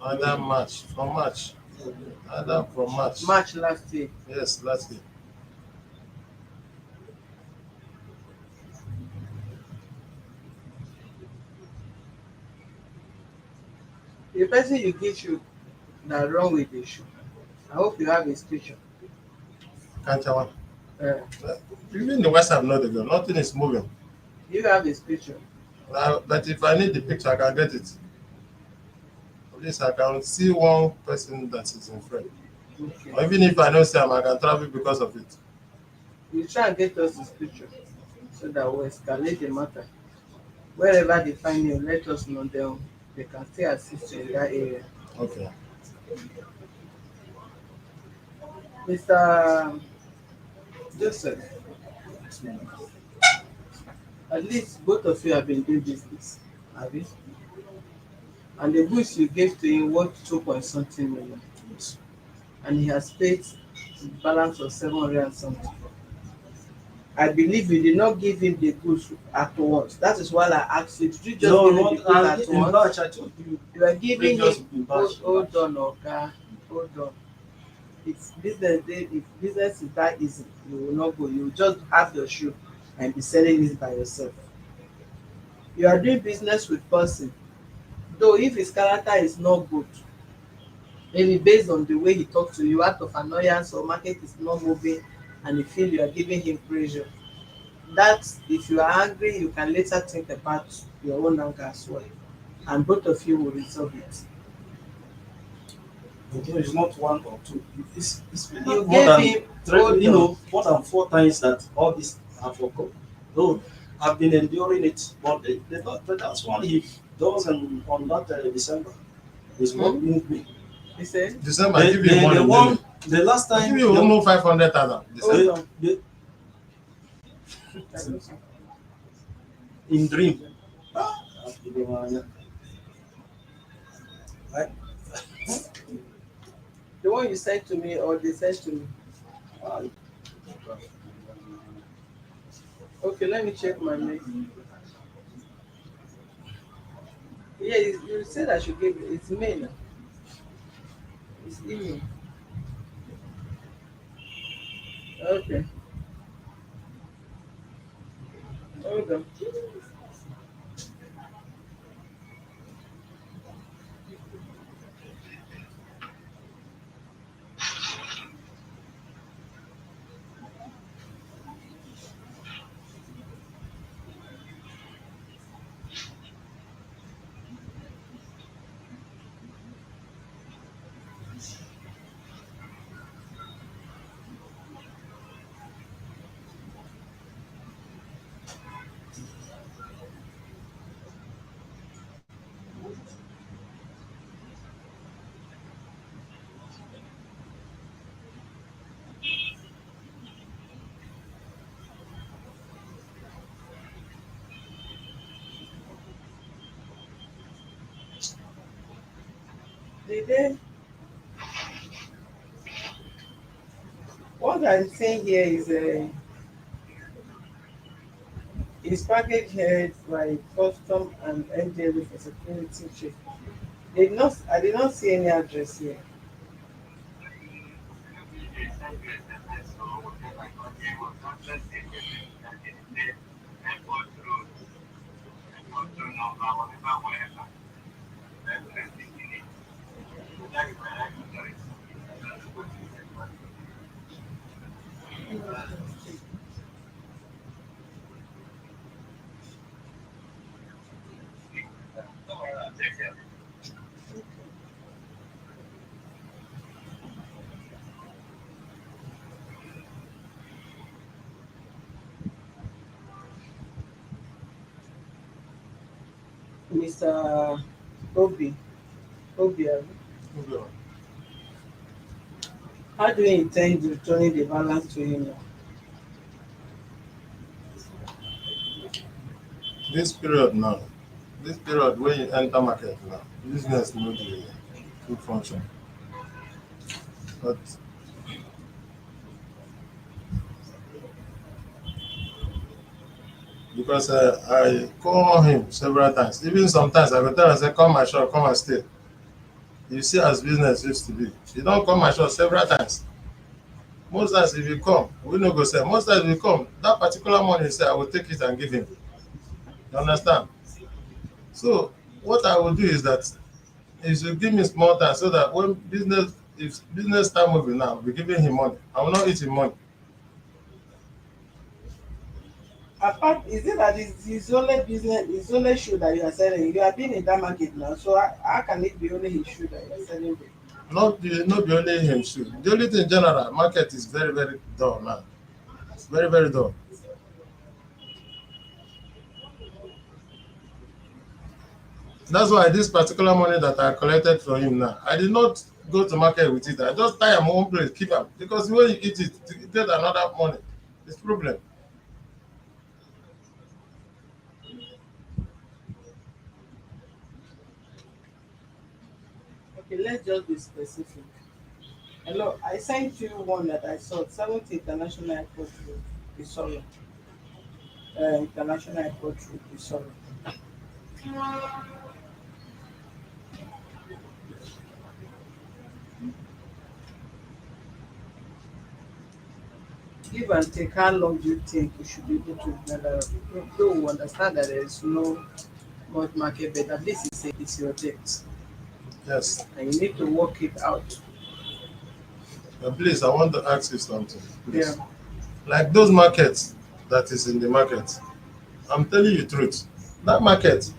Other March, from March. Other from March. March last year. Yes, last year. The person you give shoe, na wrong with the shoe. hope you have his picture. Kanchawa. Uh, Even the WhatsApp not the girl. Nothing is moving. you have his picture. But if I need the picture, I can get it. At least I can see one person that is in front. Okay. Or even if I know Sam, I can travel because of it. You try and get us his picture so that we'll escalate the matter. Wherever they find you, let us know them. They can still assist you in that area. Okay. Mr. Joseph, at least both of you have been doing business, have you? And the goods you gave to him worth 2 point something million. Yes. And he has paid the balance of 700 and something. I believe you did not give him the goods at once. That is why I asked you, did you just No, give him not the goods at in once? batch. I told you. You are giving Previous him in batch. hold on, okay, hold on. It's business day. If business is that easy, you will not go. You will just have your shoe and be selling it by yourself. You are doing business with person, though if his character is not good, maybe based on the way he talk to you out of annoyance or market is not moving and you feel you are giving him pressure, that if you are angry you can later think about your own anger as well, and both of you will resolve it. Although it's not one or two. It's been You more gave than him three, hold you on. know, more than 4 times that all this have occurred. Though I've been enduring it, but that's what he does on that December is what Hmm? moved me. He said, December, I give you money. The one, the last I time, give you almost 500,000. hold December. on. the, in dream. Right? The one you sent to me or they sent to me? Okay, let me check my mail. Yeah, you said I should give it. It's mail. It's email. Okay, hold on. Did they? What I'm saying here is package head by custom and NDLA for security check. I did not see any address here. Mr. Obi, Obi, how do you intend returning the balance to him now? This period now, this period when you enter market now, business no dey good function. But because I call him several times, even sometimes I go tell him say come my shop, come and stay. You see as business used to be. You don't come my shop several times. Most times if you come, we no go sell. Most times if you come, that particular money say I will take it and give him. You understand? So what I will do is that he should give me small time so that when business if business start moving now, we're giving him money. I will not eat him money. Apart, is it that it's his only business, his only shoe that you are selling? You have been in that market now, so how can it be only his shoe that you are selling there? Not be only him too. The only thing in general, market is very, very dull now. It's very, very dull. That's why this particular money that I collected from him now, I did not go to market with it. I just tie am one place, keep am. Because when you eat it, you get another money. It's problem. Okay, let's just be specific. Hello, I sent you one that I saw, 70th International Airport Road, Isoro. International Airport Road, Isoro. Give and take, how long do you think you should be able to gather? Though we understand that there is no much market, but at least it's your debt. Yes. And you need to work it out. Please, I want to ask you something. Yeah. Please. Like those markets that is in the market, I'm telling you the truth. That market,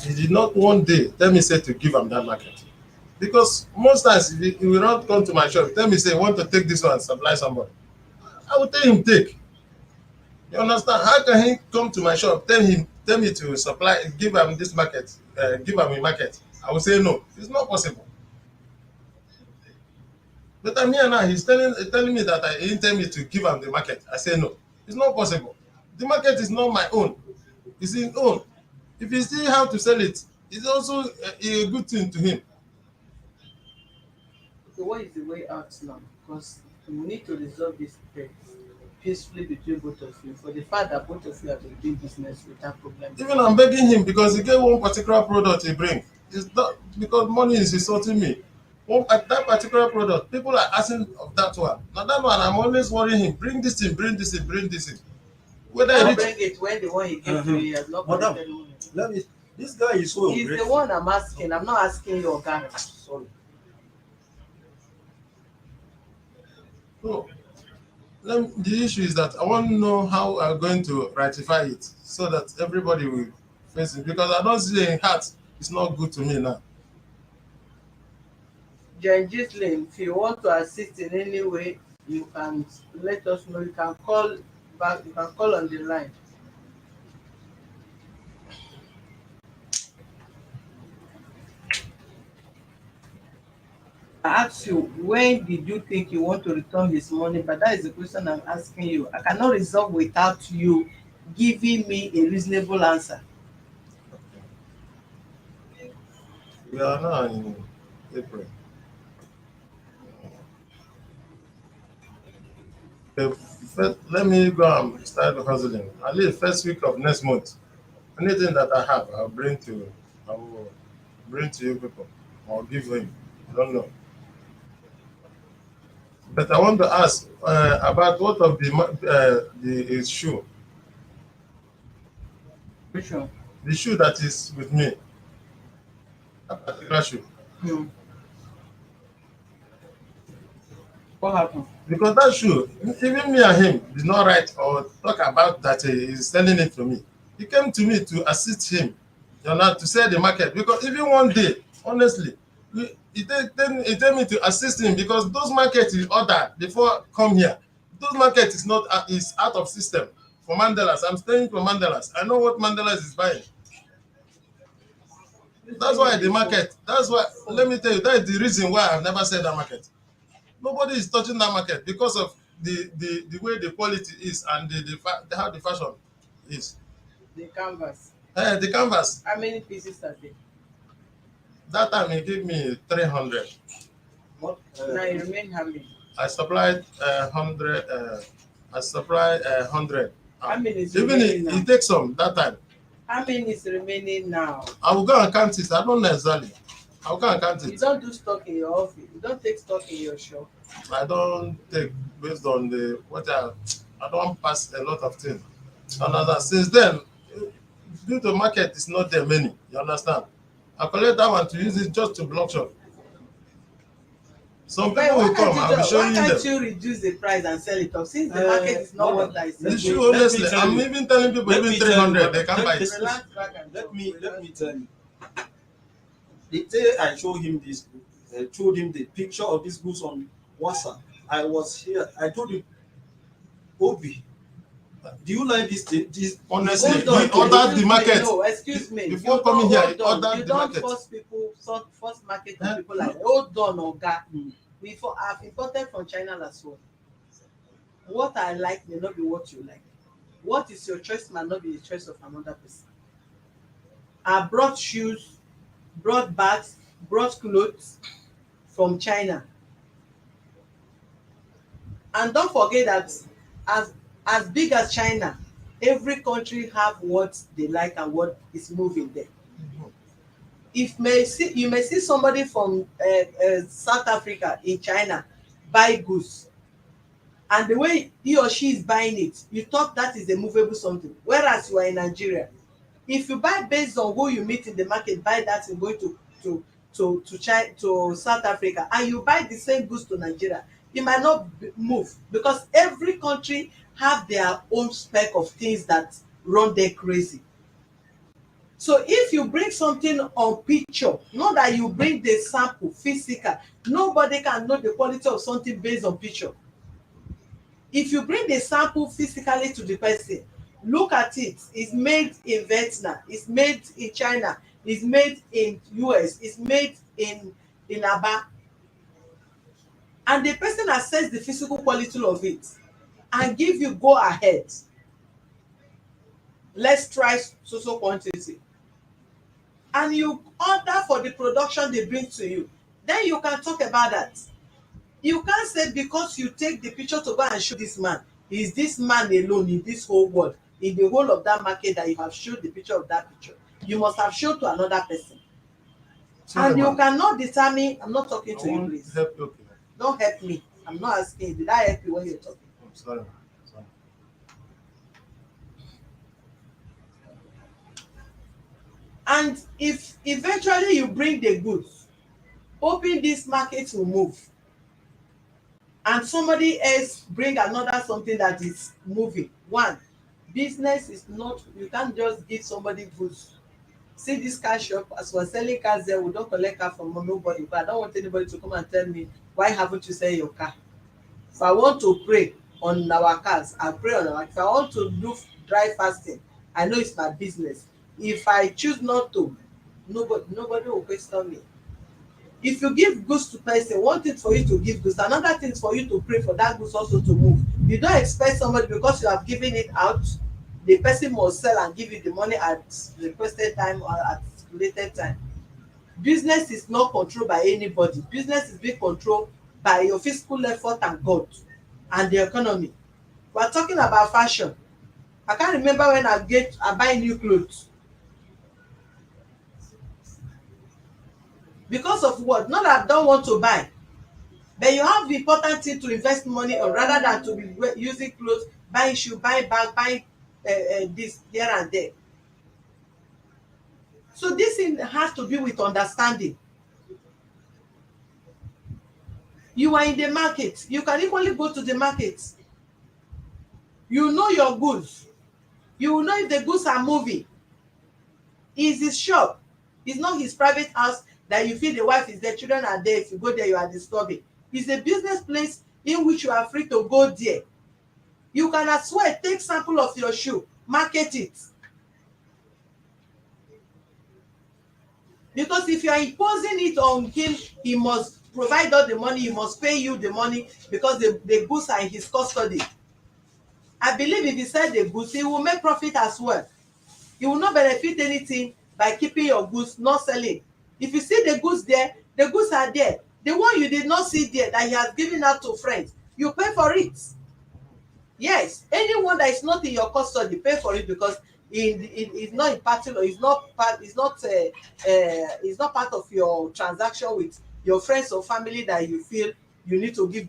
he did not one day tell me say to give him that market. Because most times if he will not come to my shop, tell me say want to take this one and supply somebody. I will tell him take. You understand? How can he come to my shop, tell me to supply, give him this market, give him a market? I will say no. It's not possible. But I'm here now. He's telling me that he didn't tell me to give him the market. I say no. It's not possible. The market is not my own. It's his own. If he still have to sell it, it's also a good thing to him. So what is the way out now? Because we need to resolve this debate peacefully between both of you. For the fact that both of you have been doing business without problem. Even I'm begging him because he get one particular product he bring. It's not because money is insulting me. At that particular product, people are asking of that one. Now that one, I'm always worrying him. Bring this in, bring this in, bring this in. Whether Now he reach, bring it when the one he gave to you has not Madam, collected money. let me. This guy is so He's the ungrateful. one I'm asking. I'm not asking your guy. Sorry. so the issue is that I want to know how I'm going to ratify it so that everybody will face it because I don't see in heart it's not good to me now. Jen Gislin, if you want to assist in any way, you can let us know. You can call back. You can call on the line. I asked you, when did you think you want to return his money? But that is the question I'm asking you. I cannot resolve without you giving me a reasonable answer. We are now in April. Let me go and start hustling. At least first week of next month. Anything that I have, I will bring to you people. I'll give him. I don't know. But I want to ask about what of the his shoe, Which one? the shoe that is with me, that particular shoe. Hmm. What happened? Because that shoe, even me and him did not write or talk about that he is selling it to me. He came to me to assist him, to sell the market. Because even one day, honestly, he tell me to assist him because those markets he ordered before come here, those markets is not is out of system for Mandelas. I'm staying for Mandelas. I know what Mandelas is buying. That's why the market. That's why. Let me tell you, that is the reason why I've never said that market. Nobody is touching that market because of the way the quality is and how the fashion is. The canvas. The canvas. How many pieces are there? That time he gave me 300. What? Now you remain how many? I supplied 100. I supplied 100. How many is Even remaining now? he takes some that time. How many is remaining now? I will go and count it. I don't know exactly. I will go and count You it. don't do stock in your office. You don't take stock in your shop. I don't take based on the what I don't pass a lot of things. And since then, due to market is not there many. You understand? I collect that one to use it just to block shop. Some But people why will come, can't I'll be why showing can't them. you reduce the price and sell it off? Since the market is not what I said. The shoe, let me honestly, tell I'm you. even telling people Let even me tell you 300, what- they can buy it. Relax back and let talk. me Relax. tell you. The day I showed him this, showed him the picture of this goose on WhatsApp. I was here. I told him, Obi, do you like this thing? Honestly, Hold on, he ordered the market. No, excuse me. Before You coming don't here, hold he on. ordered You the don't market. force people, force market to Eh? people like that. Hold on, Oga. Mm. Before I've imported from China as well. What I like may not be what you like. What is your choice might not be the choice of another person. I brought shoes, brought bags, brought clothes from China. And don't forget that as big as China, every country have what they like and what is moving there. You may see somebody from South Africa in China buy goods, and the way he or she is buying it, you thought that is a movable something, whereas you are in Nigeria. If you buy based on who you meet in the market, buy that thing going to South Africa, and you buy the same goods to Nigeria, e might not move, because every country have their own spec of things that run them crazy. So if you bring something on picture, not that you bring the sample physical, nobody can know the quality of something based on picture. If you bring the sample physically to the person, look at it, it's made in Vietnam, it's made in China, it's made in US, it's made in Aba, and the person assess the physical quality of it and give you go ahead, let's try so quantity, and you order for the production they bring to you, then you can talk about that. You can't say because you take the picture to go and show this man, is this man alone in this whole world, in the whole of that market, that you have showed the picture of that picture. You must have shown to another person. Sorry, And you ma'am. cannot determine. I'm not talking I to you, want please. help you. Okay. Don't help me. I'm not asking you. Did I help you when you're talking? I'm sorry, ma'am. Sorry. And if eventually you bring the goods, hoping this market will move, and somebody else bring another something that is moving, one, business is not, you can't just give somebody goods. See this car shop, as we're selling cars there, we don't collect car from nobody, but I don't want anybody to come and tell me, why haven't you sell your car? If I want to pray on our cars, I pray on our, if I want to do dry fasting, I know it's my business. If I choose not to, nobody will question me. If you give goods to person, one thing for you to give goods, another thing for you to pray for that goods also to move. You don't expect somebody, because you have given it out, the person must sell and give you the money at requested time or at stipulated time. Business is not controlled by anybody. Business is being controlled by your physical effort and God and the economy. We are talking about fashion. I can't remember when I buy new clothes. Because of what? Not that I don't want to buy, but you have the important thing to invest money on, rather than to be using clothes, buying shoe, buying bag, buying this here and there. So this thing has to be with understanding. You are in the market, you can equally go to the market. You know your goods, you will know if the goods are moving. Is his shop, it's not his private house that you feel the wife is there, children are there, if you go there you are disturbing. It's a business place in which you are free to go there. You can as well take sample of your shoe, market it. Because if you are imposing it on him, he must provide all the money, he must pay you the money, because the goods are in his custody. I believe if he sell the goods, he will make profit as well. He will not benefit anything by keeping your goods, not selling. If you see the goods there, the goods are there. The one you did not see there that he has given out to friends, you pay for it. Yes, anyone that is not in your custody, pay for it, because it is not impacting, or it's not part of your transaction with your friends or family that you feel you need to give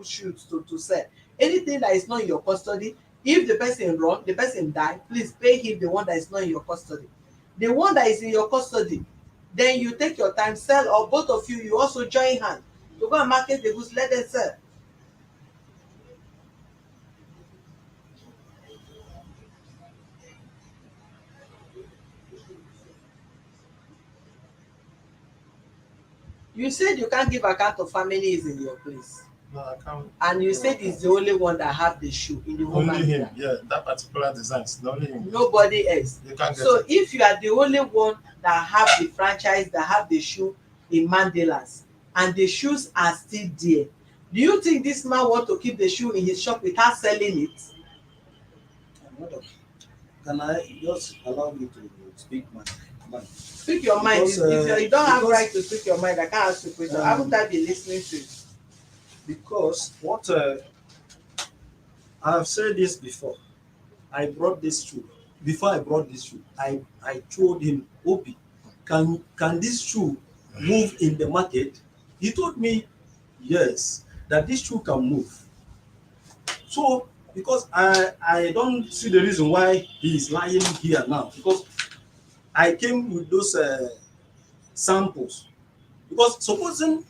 shoes to sell. Anything that is not in your custody, if the person run, the person die, please pay him the one that is not in your custody. The one that is in your custody, then you take your time, sell, or both of you also join hand to go and market the goods, let them sell. You said you can't give account of families in your place. No, I can't. And you said he's the only one that have the shoe in the woman. Only him, yeah, that particular design, only him. Nobody else. You can't get So it. if you are the only one that have the franchise, that have the shoe in Mandela's, and the shoes are still there, do you think this man want to keep the shoe in his shop without selling it? Madam, can I just allow me to speak my mind? Speak your mind. Because, You don't have because, right to speak your mind. I can't ask you question. Haven't I been listening to you? Because what I have said this before. I brought this shoe. Before I brought this shoe, I told him, Obi, can this shoe move in the market? He told me, yes, that this shoe can move. So, because I don't see the reason why he is lying here now, because I came with those samples. Because supposing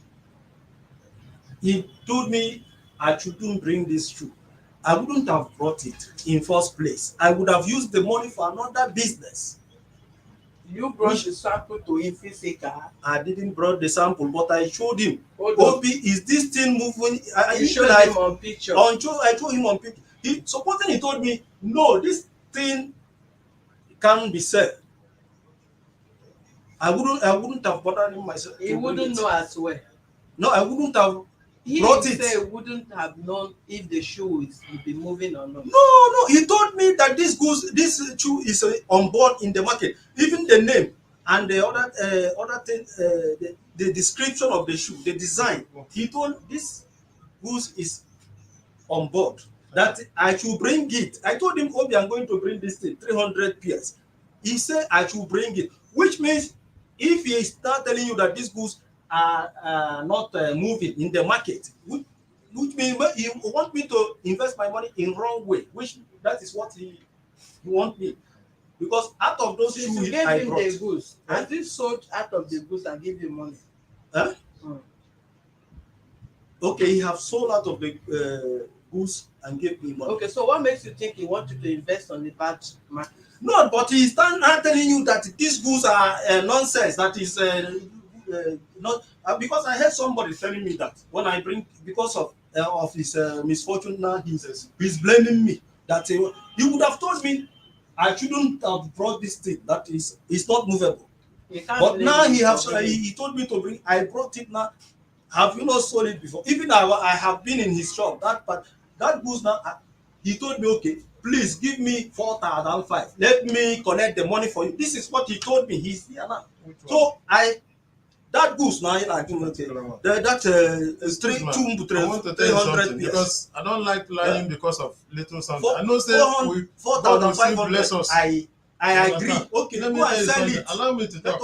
he told me I shouldn't bring this shoe, I wouldn't have brought it in first place. I would have used the money for another business. You brought the sample to him physically. I didn't brought the sample, but I showed him. Hold on. Obi, is this thing moving? You showed him on picture. I told him on picture. Supposing he told me, no, this thing can't be said. I wouldn't have bothered him myself. He wouldn't know as well. No, I wouldn't have He brought it. himself wouldn't have known if the shoe will be moving or not. No, he told me that this shoe is on board in the market. Even the name and the other thing, the description of the shoe, the design. He told this goose is on board. That I should bring it. I told him, Obi, I'm going to bring this thing, 300 pairs. He said I should bring it, which means if he start telling you that these goods are not moving in the market, which means he want me to invest my money in wrong way, which that is what he want me, because out of those Since shoes you gave I him brought, the goods, has he sold out of the goods and give you money? huh? Mm. Okay, he have sold out of the goods and gave me money. Okay, so what makes you think he wanted to invest on the bad market? No, but he stand telling you that these goods are nonsense. That is not because I heard somebody telling me that when I bring, because of his misfortune now, he's blaming me. That he would have told me I shouldn't have brought this thing. That is, it's not movable. But now he told me to bring. I brought it now. Have you not sold it before? Even I have been in his shop. That goods now. He told me, okay, please give me 4,005. Let me collect the money for you. This is what he told me. He's here now. So that goose now, that straight I want to tell you something, because I don't like lying because of little something. I know say 4,500. bless us. I agree. Okay, Let me go tell and you sell something. it. Allow me to talk.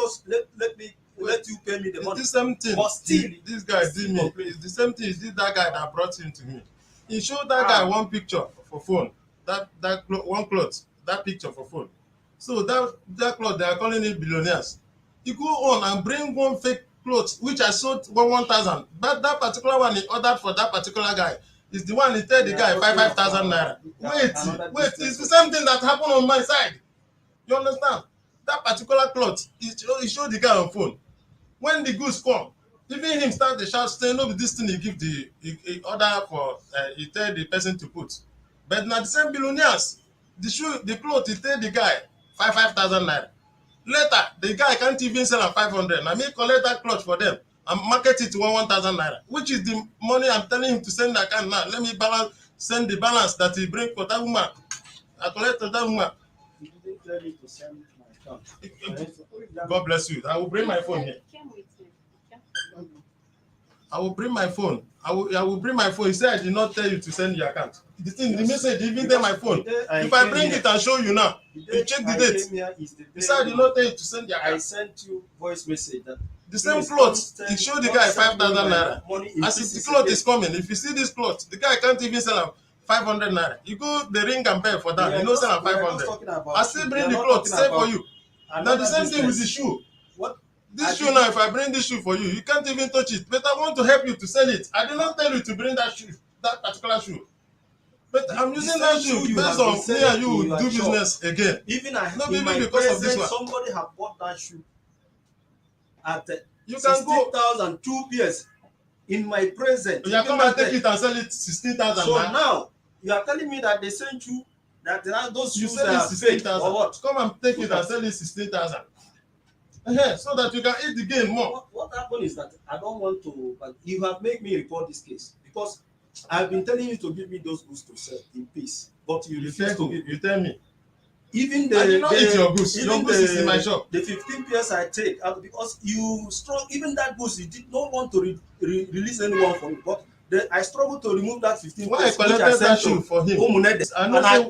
Let you pay me the money. It's the same thing. But still, This guy did me. It's the same thing. Is that guy that brought him to me? He showed that guy one picture for phone. One cloth. That picture for phone. So that cloth, they are calling it billionaires. You go on and bring one fake clothes which I sold 1,000. But that particular one he ordered for that particular guy is the one he tell the guy 5,000 naira. Wait, it's the same thing that happened on my side. You understand? That particular cloth, he showed the guy on phone. When the goods come, even him start the shout, say no be this thing he give he order for, he tell the person to put. But now the same billionaires, the cloth he tell the guy 5,000 naira. Later, the guy can't even sell at 500. Now me collect that cloth for them and market it to 1,000 naira, which is the money I'm telling him to send the account now. Let me send the balance that he bring for that woman. I collect to that woman. You didn't tell me to send my account. God bless you. I will bring my phone here. I will bring my phone. I will bring my phone. He said I did not tell you to send your account. The message, even there my phone. If I bring it and show you now, you check the date. He said I did not tell you to send your account. I sent you voice message that the same clothes. He showed the guy 5,000 naira. As if the cloth is coming, if you see this cloth, the guy can't even sell him 500 naira. You go the ring and pay for that. You know sell him 500. I still bring the cloth, same for you. Now the same thing with the shoe. What This shoe now, if I bring this shoe for you, you can't even touch it. But I want to help you to sell it. I did not tell you to bring that shoe, that particular shoe. But I'm using that shoe based on me and you do business again. Even Not in even my because of this presence, one. somebody have bought that shoe at You can go. 16,000, 2 pairs in my presence. You come and take it and sell it 16,000. So now you are telling me that they sent you that those you shoes sell it are fake 16,000. or what? Come and take it and sell it 16,000. So that you can eat the game more. What happened is that I don't want to, but you have made me report this case because I've been telling you to give me those goods to sell in peace, but you refuse to give. You tell me. Even I did not eat your goods. Your goods is in my shop. The 15 pairs I take out because you strong. Even that goods you did not want to release anyone from it, but I struggled to remove that 15 when pairs. I collected that shoe for him,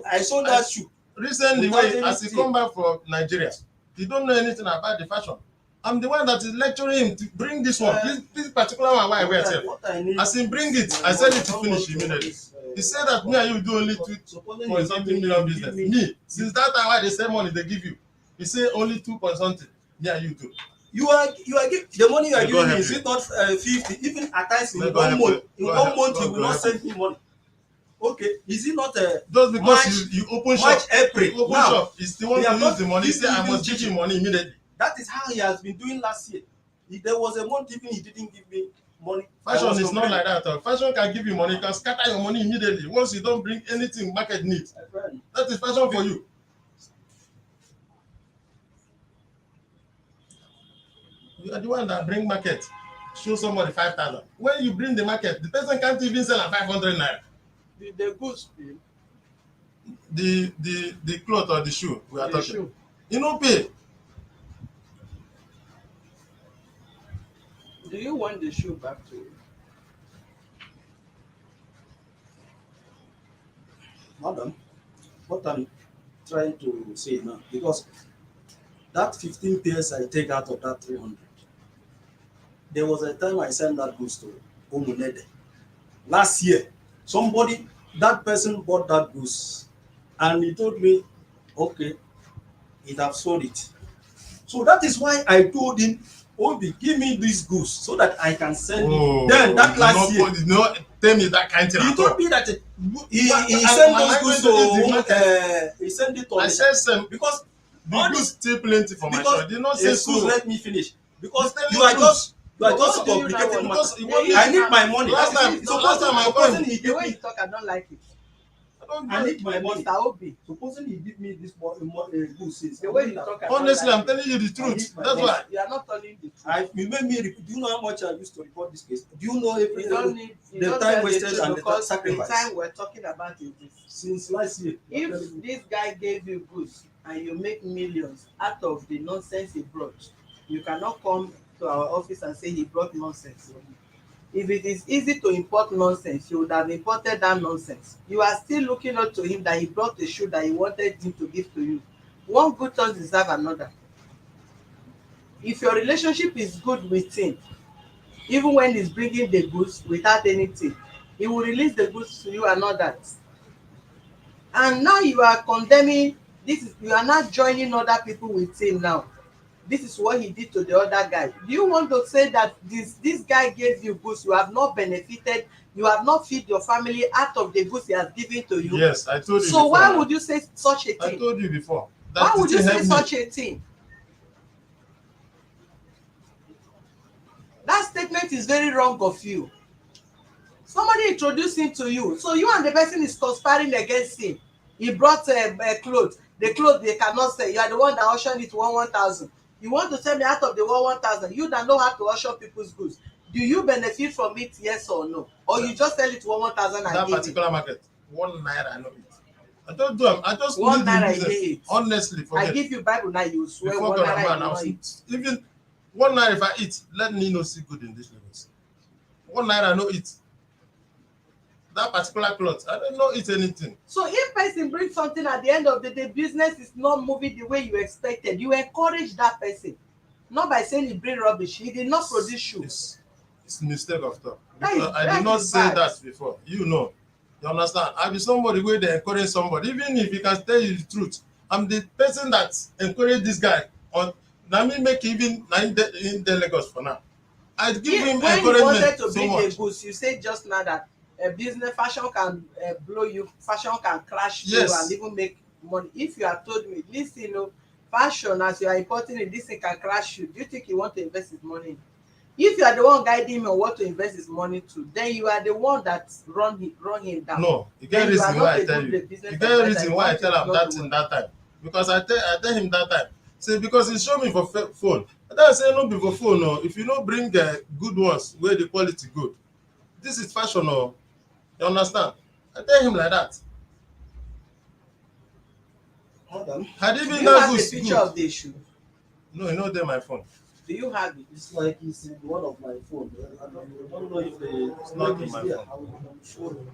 I sold that shoe. Recently, as he come back from Nigeria, he don't know anything about the fashion. I'm the one that is lecturing him to bring this one. This particular one, why I wear it. As he bring it, I sell it to finish immediately. He said that me and you do only 2.something million business. Me, since that time why they say money they give you, he say only 2.something. Me and you do. You are giving the money you are giving me. Is it not 50? Even at times in 1 month, you will not send me money. Okay, is it not a just because you open shop? April. You open shop. He's the one to use the money. He say I must give you money immediately. That is how he has been doing last year. If there was a month even he didn't give me money. Fashion is not like that. Fashion can give you money, you can scatter your money immediately. Once you don't bring anything market needs. That is fashion for you. You are the one that bring market. Show somebody 5,000. When you bring the market, the person can't even sell at 500 naira. The goods, the cloth or the shoe we are talking. Shoe. You don't pay. Do you want the shoe back to you? Madam, what I'm trying to say now, because that 15 pairs I take out of that 300, there was a time I sent that goods to Omunede. Last year, that person bought that goods and he told me, okay, he'd have sold it. So that is why I told him, Obi, give me these goods so that I can send it. Then that last year, tell me that kind of thing. He told me that he sent those goods to he sent it on. I said some because the goods still plenty for my shop. Did not say so. Let me finish because you are just complicating matters. I need my money. Last time I called the way you talk, I don't like it. I need my money. Mr. Obi. Supposing he give me this goods, the way you talk, honestly, I'm telling you the truth. That's why you are not telling the truth. You made me. Do you know how much I used to report this case? Do you know every the time wasted and the sacrifice? The time we're talking about is this. Since last year. If this guy gave you goods and you make millions out of the nonsense he brought, you cannot come to our office and say he brought nonsense. If it is easy to import nonsense, you would have imported that nonsense. You are still looking up to him that he brought a shoe that he wanted him to give to you. One good turn deserves another. If your relationship is good with him, even when he's bringing the goods without anything, he will release the goods to you and not that. And now you are condemning you are not joining other people with him now. This is what he did to the other guy. Do you want to say that this guy gave you goods, you have not benefited, you have not feed your family out of the goods he has given to you? Yes, I told you so before. Why would you say such a thing? I told you before. Why would you say such a thing? That statement is very wrong of you. Somebody introduced him to you, so you and the person is conspiring against him. He brought a clothes. The clothes they cannot sell. You are the one that auctioned it 1,000. You want to tell me out of the 1,000, you don't know how to auction people's goods. Do you benefit from it, yes or no? Or you just sell it to 1,000 and that give particular it? Market, 1 naira I know it. I don't do them. I just 1 need naira the business. Honestly, forget. I give you Bible now, you swear before 1 God, naira man, you know it. even 1 naira if I eat, let me know see good in this levels. 1 naira I know it. That particular cloth, I don't know eat anything. So if person brings something at the end of the day, business is not moving the way you expected, you encourage that person. Not by saying he bring rubbish. He did not produce shoes. It's a mistake of thought. I did not say that before. You know. You understand? I be somebody where they encourage somebody. Even if he can tell you the truth, I'm the person that encourage this guy on Now me make even in the Lagos for now. I give Yeah, him when you wanted encouragement to so bring much. the goods, you said just now that a business fashion can blow you, fashion can crash you and Yes. even make money. If you had told me, listen, fashion as you are importing it, this thing can crash you. Do you think you want to invest his money in? If you are the one guiding him on what to invest his money to, then you are the one that run him down. No, you get Then you are reason not why I a tell good you. business You get advisor. reason You why I want him tell to him not that do thing well. that time. Because I tell him that time. See, because he show me for phone. I tell him say no be for phone. No, if you no bring good ones where the quality good, this is fashion. No, you understand? I tell him like that. Madam, Had he Do been you that have the picture good. of the shoe? No, you know them my phone. Do you have it? it's like it's in one of my phone. I don't know if It's not maybe in it's my there. phone. I will show you.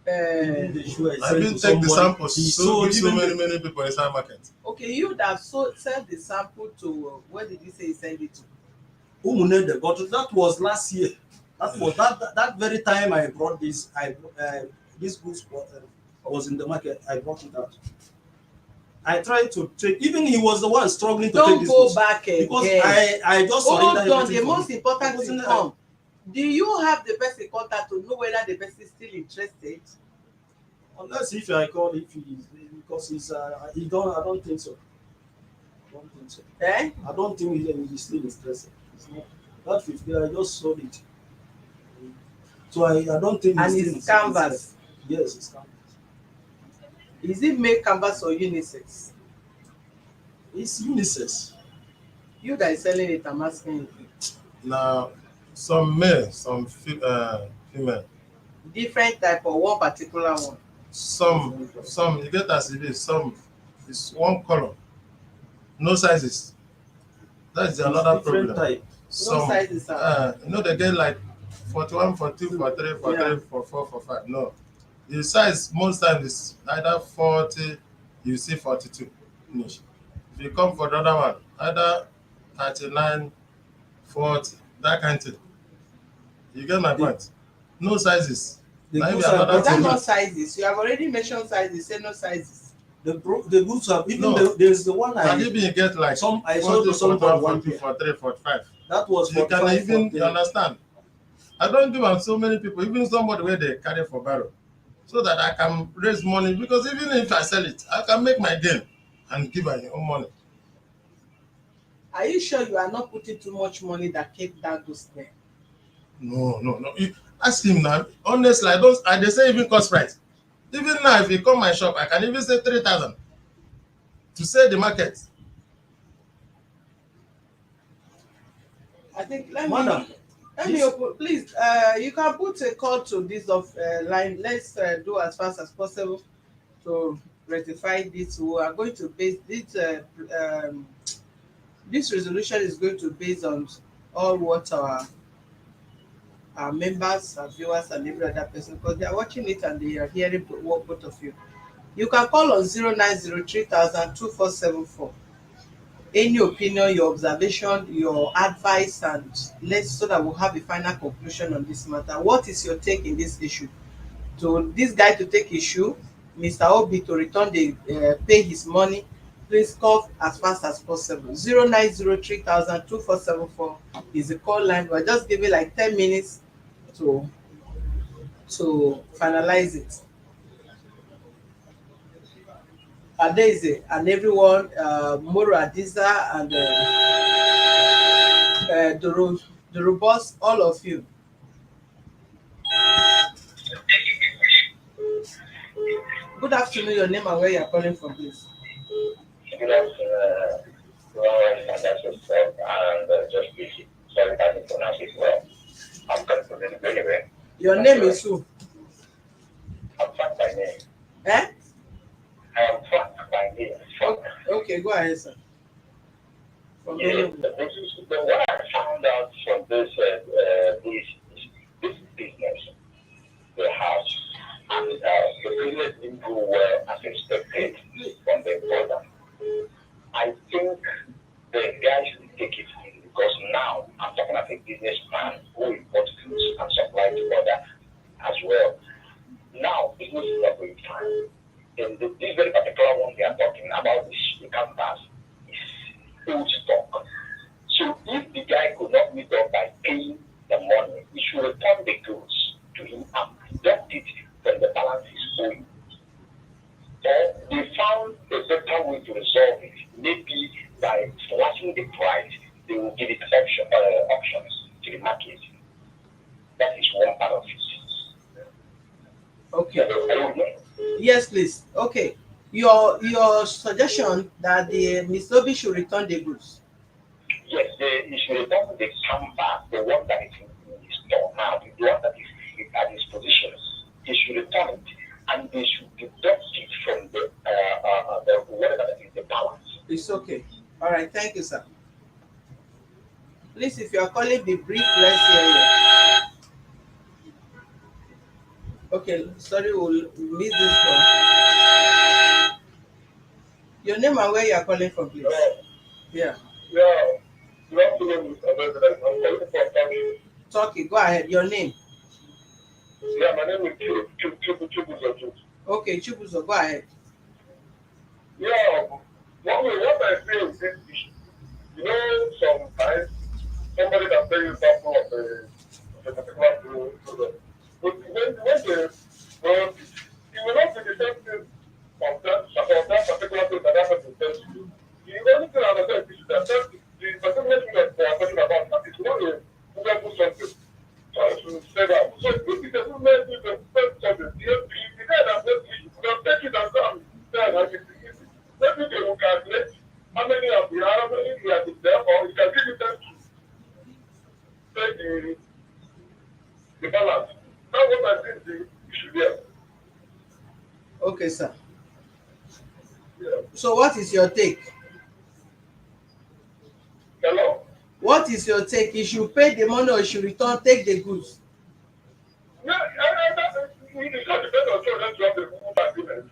Even Uh, the shoe I I sent been to take the somebody, samples. he So sold give so even the many people inside market. okay, you would have sent the sample to where did you say you send it to? Umunede, but that was last year. That was that very time I brought this. This goods was in the market. I brought it out. I tried to take. Even he was the one struggling to take Don't this go goods back because again. I just surrender Hold on, everything the for most him. important Because thing come. Do you have the person contact to know whether the person is still interested? unless if I call if he is because he don't I don't think so. I don't think so. Eh? I don't think he's still interested. It's not that 50. I just sold it. So I don't think And he's it's still canvas. interested. Yes, it's canvas. Is it made canvas or unisex? It's unisex. You that is selling it, I'm asking you. Now, some male, some female. Different type or one particular one? Some you get as it is. Some is one color, no sizes. That's It's another different problem. type. No Some sizes are. they get like 41, 42, 43, Yeah. 43, 44, 45. No, the size most times is either 40. You see 42 finish. If you come for the other one, either 39, 40. That kind of thing. You get my The, point. No sizes. the Now be goods I another Is brought that thing. in, not sizes? You have already mentioned sizes, say no sizes. the goods are even No. there's the one Can even get like some I 40, sold to somebody 41, one 42, year. 43, 45. That was You can 45 even, for you the understand? I don't give am so many people, even somebody where they carry for barrel, so that I can raise money. Because even if I sell it, I can make my gain and give her your own money. Are you sure you are not putting too much money that keep that goose there? No, no, no. Ask him now. Honestly, I don't. I they say even cost price. Even now, if you come my shop, I can even say 3,000 to sell the market. I think let madam. me This open please you can put a call to this of line. Let's do as fast as possible to rectify this. We are going to base this this resolution is going to base on all what our members, our viewers and every other person, because they are watching it and they are hearing what both of you. You can call on 0903 000 2474. Any opinion, your observation, your advice, and let's so that we'll have a final conclusion on this matter. What is your take in this issue? To this guy to take issue, Mr. Obi to return the pay his money, please call as fast as possible. 0903 000 2474 is the call line. We're just giving like 10 minutes to finalize it. Adeze and everyone, Moro Adiza and the robust, all of you. Good afternoon, your name and where you are calling from, please. Good afternoon, Lawrence, and that's yourself, and just busy. Sorry if I didn't pronounce it well. I'm coming from anyway. Your name is who? I'm Frank by name. Eh? I am Frank by name. Frank. Okay, go ahead, sir. From Yes, what I found out from this business, the house, and the business didn't go well as expected from the importer. I think the guy should take it easy because now I'm talking as a businessman who imports goods and supply to others as well. Now business is not going fine. And this very particular one we are talking about, the canvas, is by slashing the price, they will give it options to the market. That is one part of it. Okay. So, Yes, please. Okay. Your suggestion that the Miss Obi should return the goods. yes, you should return the canvas, the one that is in the store now, the one that is at his position. He should return it, and they should deduct it from the whatever that is the balance. It's okay. All right. Thank you, sir. Please, if you are calling, be brief. Let's hear you. Okay. Sorry, we'll miss this one. Your name and where you are calling from, please. Yeah. Yeah. Good afternoon, Mr. President. I'm calling from Turkey. Turkey. Go ahead. Your name. Yeah, my name is Chubuzo. Okay, Chubuzo. Go ahead. Yeah, what I feel is this issue. You know, sometimes somebody can tell you something of a particular product. But when they well, it will not be the same thing of that particular thing that person tells you. The only thing I understand is that the particular thing that they are talking about that is not a movable something. So I should say that. So if it's a movement with a something, the guy that says you can take it and come there and it's easy. Maybe they will calculate how many of the how many you have there, or you can give it them to take the balance. That's what I think the issue there. Okay, sir. Yeah. So, what is your take? Hello? What is your take? You should pay the money or you should return, take the goods? Yeah, it just depends on children to have the full agreement.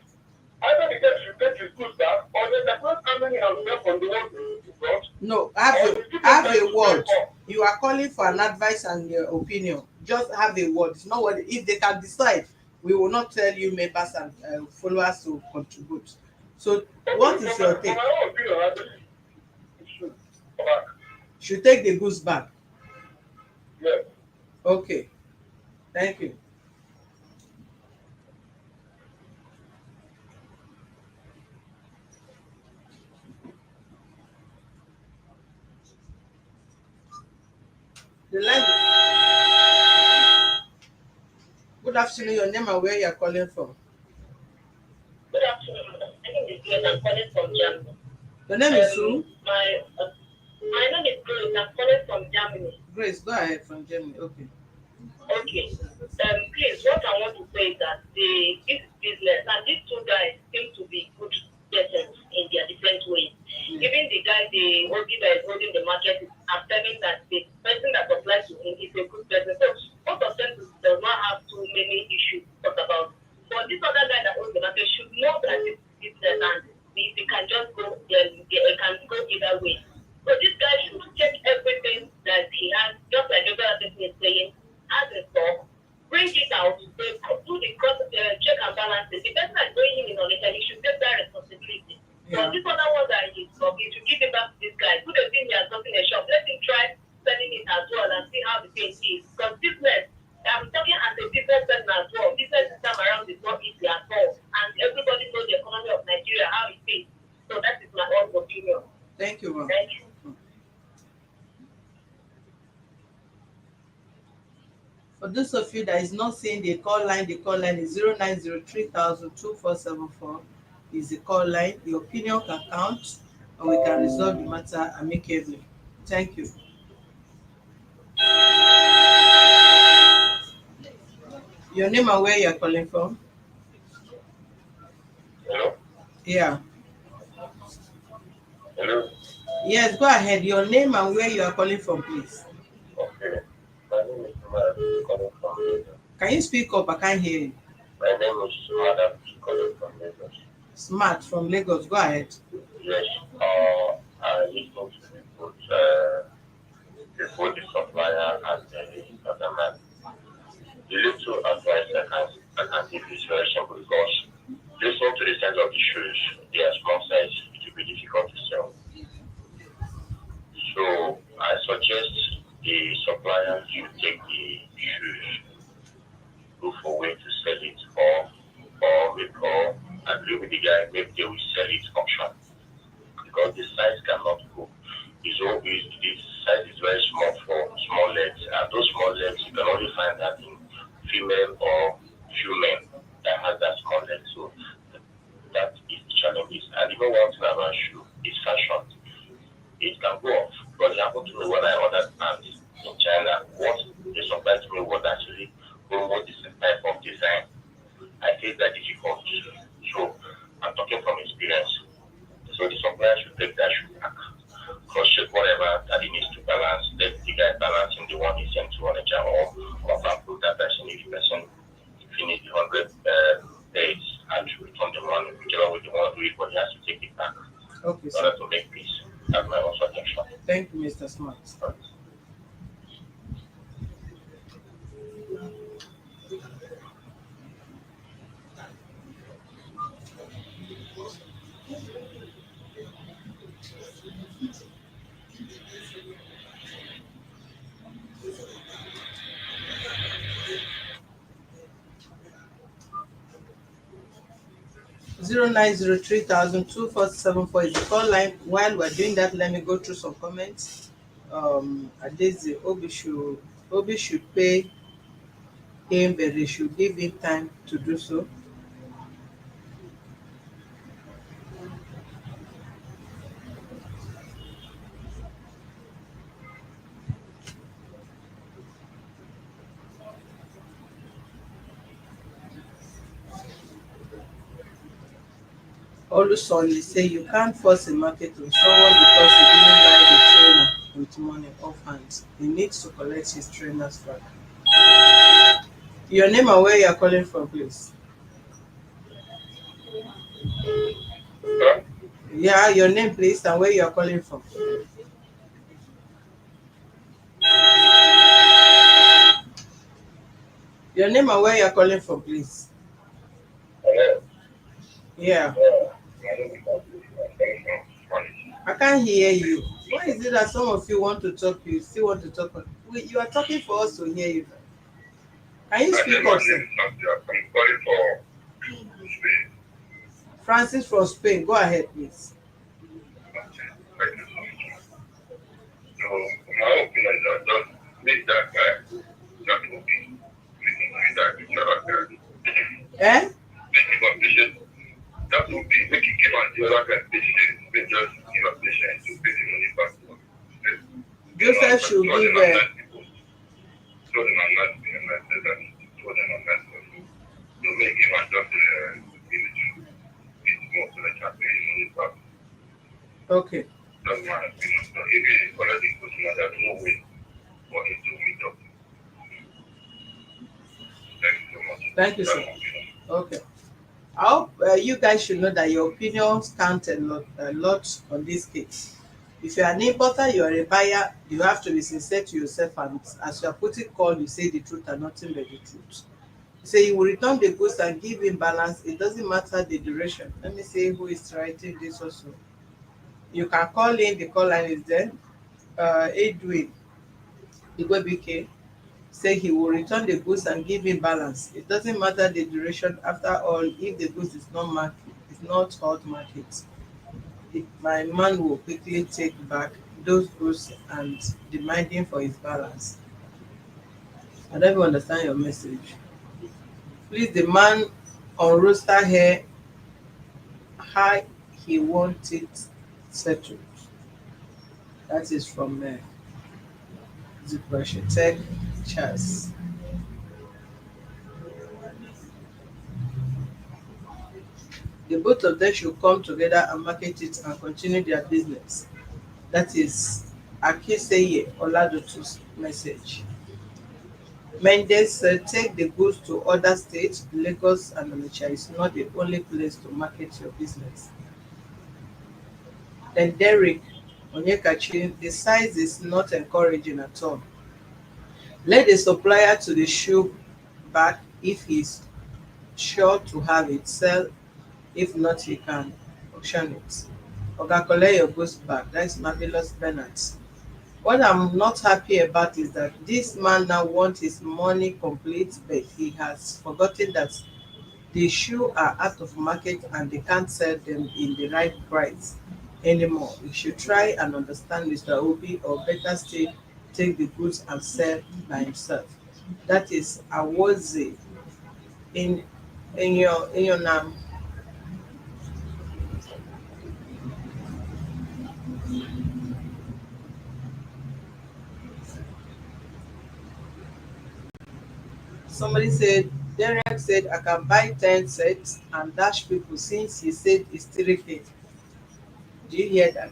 Either the guy should take his goods back, or they can not how many have left from the one he brought. No, have a word. You are calling for an advice and your opinion. Just have a word. It's not what if they can decide. We will not tell you members and followers to contribute. So, what is your take? For my own opinion, I believe it should come back. Should take the goods back. Yes. Okay. Thank you. The line. Good afternoon. Your name and where you are calling from? Good afternoon. My name is Grace. I'm calling from Germany. Your name is who? My name is Grace. I'm calling from Germany. Grace, go ahead from Germany. Okay. Okay. Please, what I want to say is that this business and these two guys seem to be good persons in their different ways. Yeah. Even the guy, the Ogi that is holding the market, is affirming that the person that supplies to him is a good person. So most of them does not have too many issues to talk about. But this other guy that owns the market should know that this business and they can just go, it can go either way. So this guy should check everything that he has, just like the other person is saying, as a stock, bring it out, do the cross check and balance. The person that's going in on it, and he should take that responsibility. Yeah. But this other one that he's talking, to give it back to this guy, could have been here something in a shop. Let him try selling it as well and see how the thing is. Because business, I'm talking as a business person as well. Business this time around is not easy at all. And everybody knows the economy of Nigeria, how it is. So that is my own opinion. Thank you, ma'am. Thank you. For those of you that is not seeing the call line is 0903,000-2474 is the call line. The opinion can count and we can resolve the matter amicably. Thank you. Your name and where you are calling from? Hello? Yeah. Hello? Yes, go ahead. Your name and where you are calling from, please. Okay. My name is Sumada, calling from Lagos. Can you speak up? I can't hear you. My name is Sumada, calling from Lagos. Smart from Lagos. Go ahead. Yes. I listened to both the supplier and the other man. The little advice I can give is very simple because listen to the size of the shoes. They are small size. It will be difficult to sell. So I suggest the supplier should take the shoes, look for a way to sell it, or agree with the guy, maybe they will sell it auction. Because the size cannot happened to me when I ordered pants in China. What they supplied to me was actually almost the same type of design. I feel that difficult. So I'm talking from experience. So the supplier should take that shoe back. Cross check whatever that he needs to balance. Let the guy balancing the one he sent to on a jam or put that person if the person finish the 100 days and to return the money, whichever way they want to do it, but he has to take it back Okay, in order sir. to make peace. That's my own suggestion. Thank you, Mr. Smart. 0903,02474 is the call line. While we're doing that, let me go through some comments. Adeze, Obi should pay him, but they should give him time to do so. Olusoni say you can't force a market on someone because he didn't buy the trainer with money off hands. He needs to collect his trainer's back. Your name and where you are calling from, please. Huh? Yeah, your name, please, and where you are calling from. Your name and where you are calling from, please. Hello? Yeah, My name is Money. I can't hear you. Why is it that some of you want to talk, you still want to talk? You are talking for us to hear you. Can you My speak name up, is sir? Santiago. I'm calling for Spain. Francis from Spain, go ahead, please. Thank you so much. So, my opinion is that just make that guy that will be making that picture like that. Eh? Make him a patient. That will be making him and the other guy patient. Make just give a patient to pay the money back. Joseph should give Show them are nice people. Show them are nice people. Show them are nice people. So make him and just give it to it's more so that can pay the money back. Okay. That's my opinion. So if he is already customer, there's no way for him to meet up. Thank you so much. Thank you, That's sir. my opinion. Okay. I hope you guys should know that your opinions count a lot on this case. If you are an importer, you are a buyer, you have to be sincere to yourself, and as you are putting call, you say the truth and nothing but the truth. You say you will return the goods and give him balance. It doesn't matter the duration. Let me see who is writing this also. You can call in, the call line is there. Edwin Igwebike say he will return the goods and give him balance. It doesn't matter the duration. After all, if the goods is not market, it's not hot market, my man will quickly take back those goods and demanding for his balance. I don't even understand your message. Please, the man on roster here, how he wants it settled. That is from Tech Charles. The both of them should come together and market it and continue their business. That is Akiseye Oladotu's message. Mendes said, take the goods to other states. Lagos and Onitsha is not the only place to market your business. Then Derek Onyekachi, the size is not encouraging at all. Let the supplier to the shoe back if he's sure to have it. Sell. If not, he can auction it. Oga, collect your goods back. That is Marvelous Bernard. What I'm not happy about is that this man now wants his money complete, but he has forgotten that the shoe are out of market and they can't sell them in the right price anymore. He should try and understand Mr. Obi, or better still, take the goods and sell by himself. That is Awoze in your name. Somebody said, Derek said, I can buy 10 sets and dash people since he said it's 3K. Do you hear that?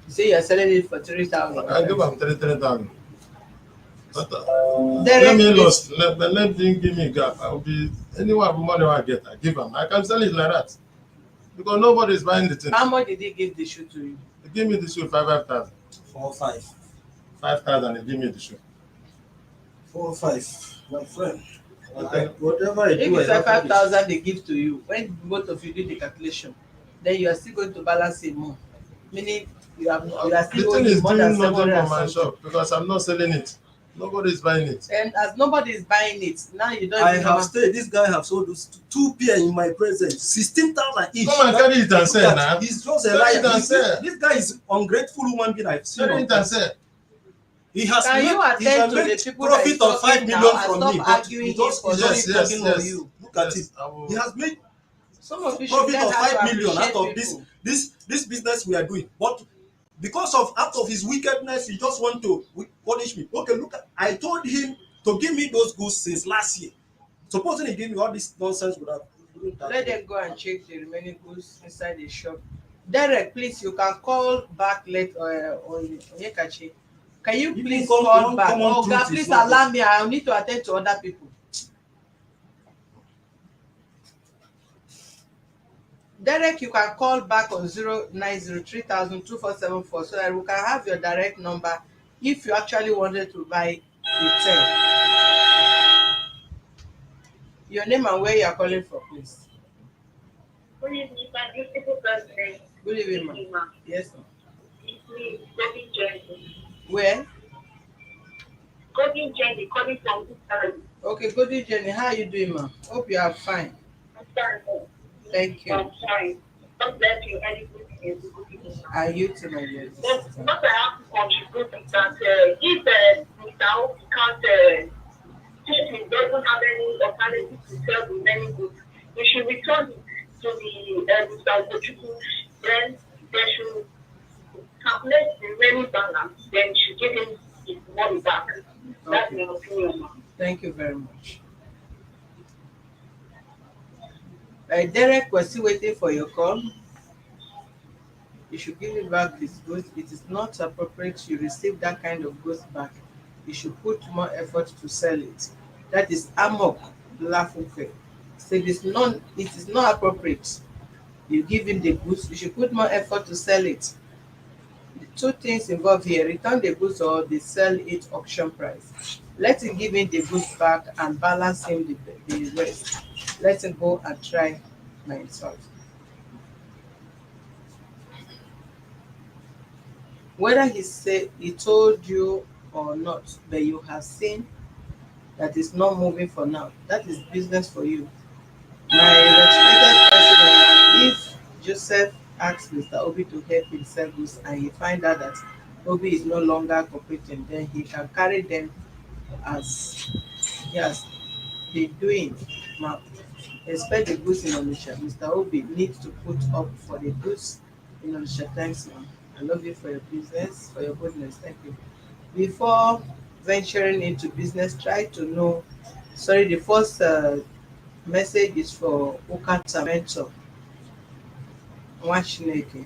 You say you're selling it for 3,000. I give them 3,000. But Derek, let me please. lost. Let them give me gap. I will be anyone money I get, I give them. I can sell it like that. Because nobody is buying the thing. How much did he give the shoe to you? He give me the shoe 5,000. 4 or 5. 5,000, he give me the shoe. 4 or 5, my friend. Whatever I If do, it's I like have to 5,000 they give to you, when both of you do the calculation, then you are still going to balance it more. Meaning you are The still thing owing is more than doing nothing 700 for and my something. shop because I'm not selling it. Nobody is buying it. And as nobody is buying it, now you don't I even have know. stayed. This guy have sold those 2 pair in my presence, 16,000 each. Come and carry it and Look sell at- now. He's just a Carry liar. it and This sell. guy is ungrateful human being I've seen. Carry on it and earth. sell. He has Can you made, he attend has to the made people that is profit of 5 talking now million and from stop me, but arguing he him just for he's not just talking for Yes. you? look at Yes, him. I will. He has made Some of you should profit learn of how 5 to million out appreciate of people. this business we are doing, but because of out of his wickedness, he just want to punish me. Okay, look at, I told him to give me those goods since last year. Supposing he gave me all this nonsense without Let them go and check the remaining goods inside the shop. Derek, please, you can call back later on Onyekachi. Can you Even please come- call one back? common Oh, truth God, is please not allow there. me. I need to attend to other people. Derek, you can call back on 0903,000-2474 so that we can have your direct number if you actually wanted to buy the 10. Your name and where you are calling from, please. Good evening, my beautiful president. Good evening, ma'am. Yes, ma'am. It's me, Golden Jenny. Where? Golden Jenny calling from Italy. Okay, good evening, Jenny. How are you doing, ma'am? Hope you are fine. I'm sorry. Thank you. I'm sorry. God bless you. Anything is good evening. Are you to my dear But sister? what I have to contribute is that if Mr. Oki can't, since he doesn't have any alternative to sell the many goods, we should return it to the Mr. Ogochukwu. Then they should calculate the remaining balance. Then you should give him his money back. That's Okay. my opinion. Thank you very much. Derek, we're still waiting for your call. You should give it back his goods. It is not appropriate you receive that kind of goods back. You should put more effort to sell it. That is amok lafuke. So it is not appropriate. You give him the goods, you should put more effort to sell it. The two things involved here: return the goods or they sell it auction price. Let him give him the goods back and balance him the rest. Let him go and try by himself. Whether he told you or not, but you have seen that it's not moving for now. That is business for you. My respected president, if Joseph asks Mr. Obi to help him sell goods and he find out that Obi is no longer cooperating, then he can carry them as he has been doing. Now, expect the goods in Onitsha. Mr. Obi needs to put up for the goods in Onitsha. Thanks, ma'am. I love you for your business, for your goodness. Thank you. Before venturing into business, try to know. Sorry, the first message is for Ukatamento Nwachineke.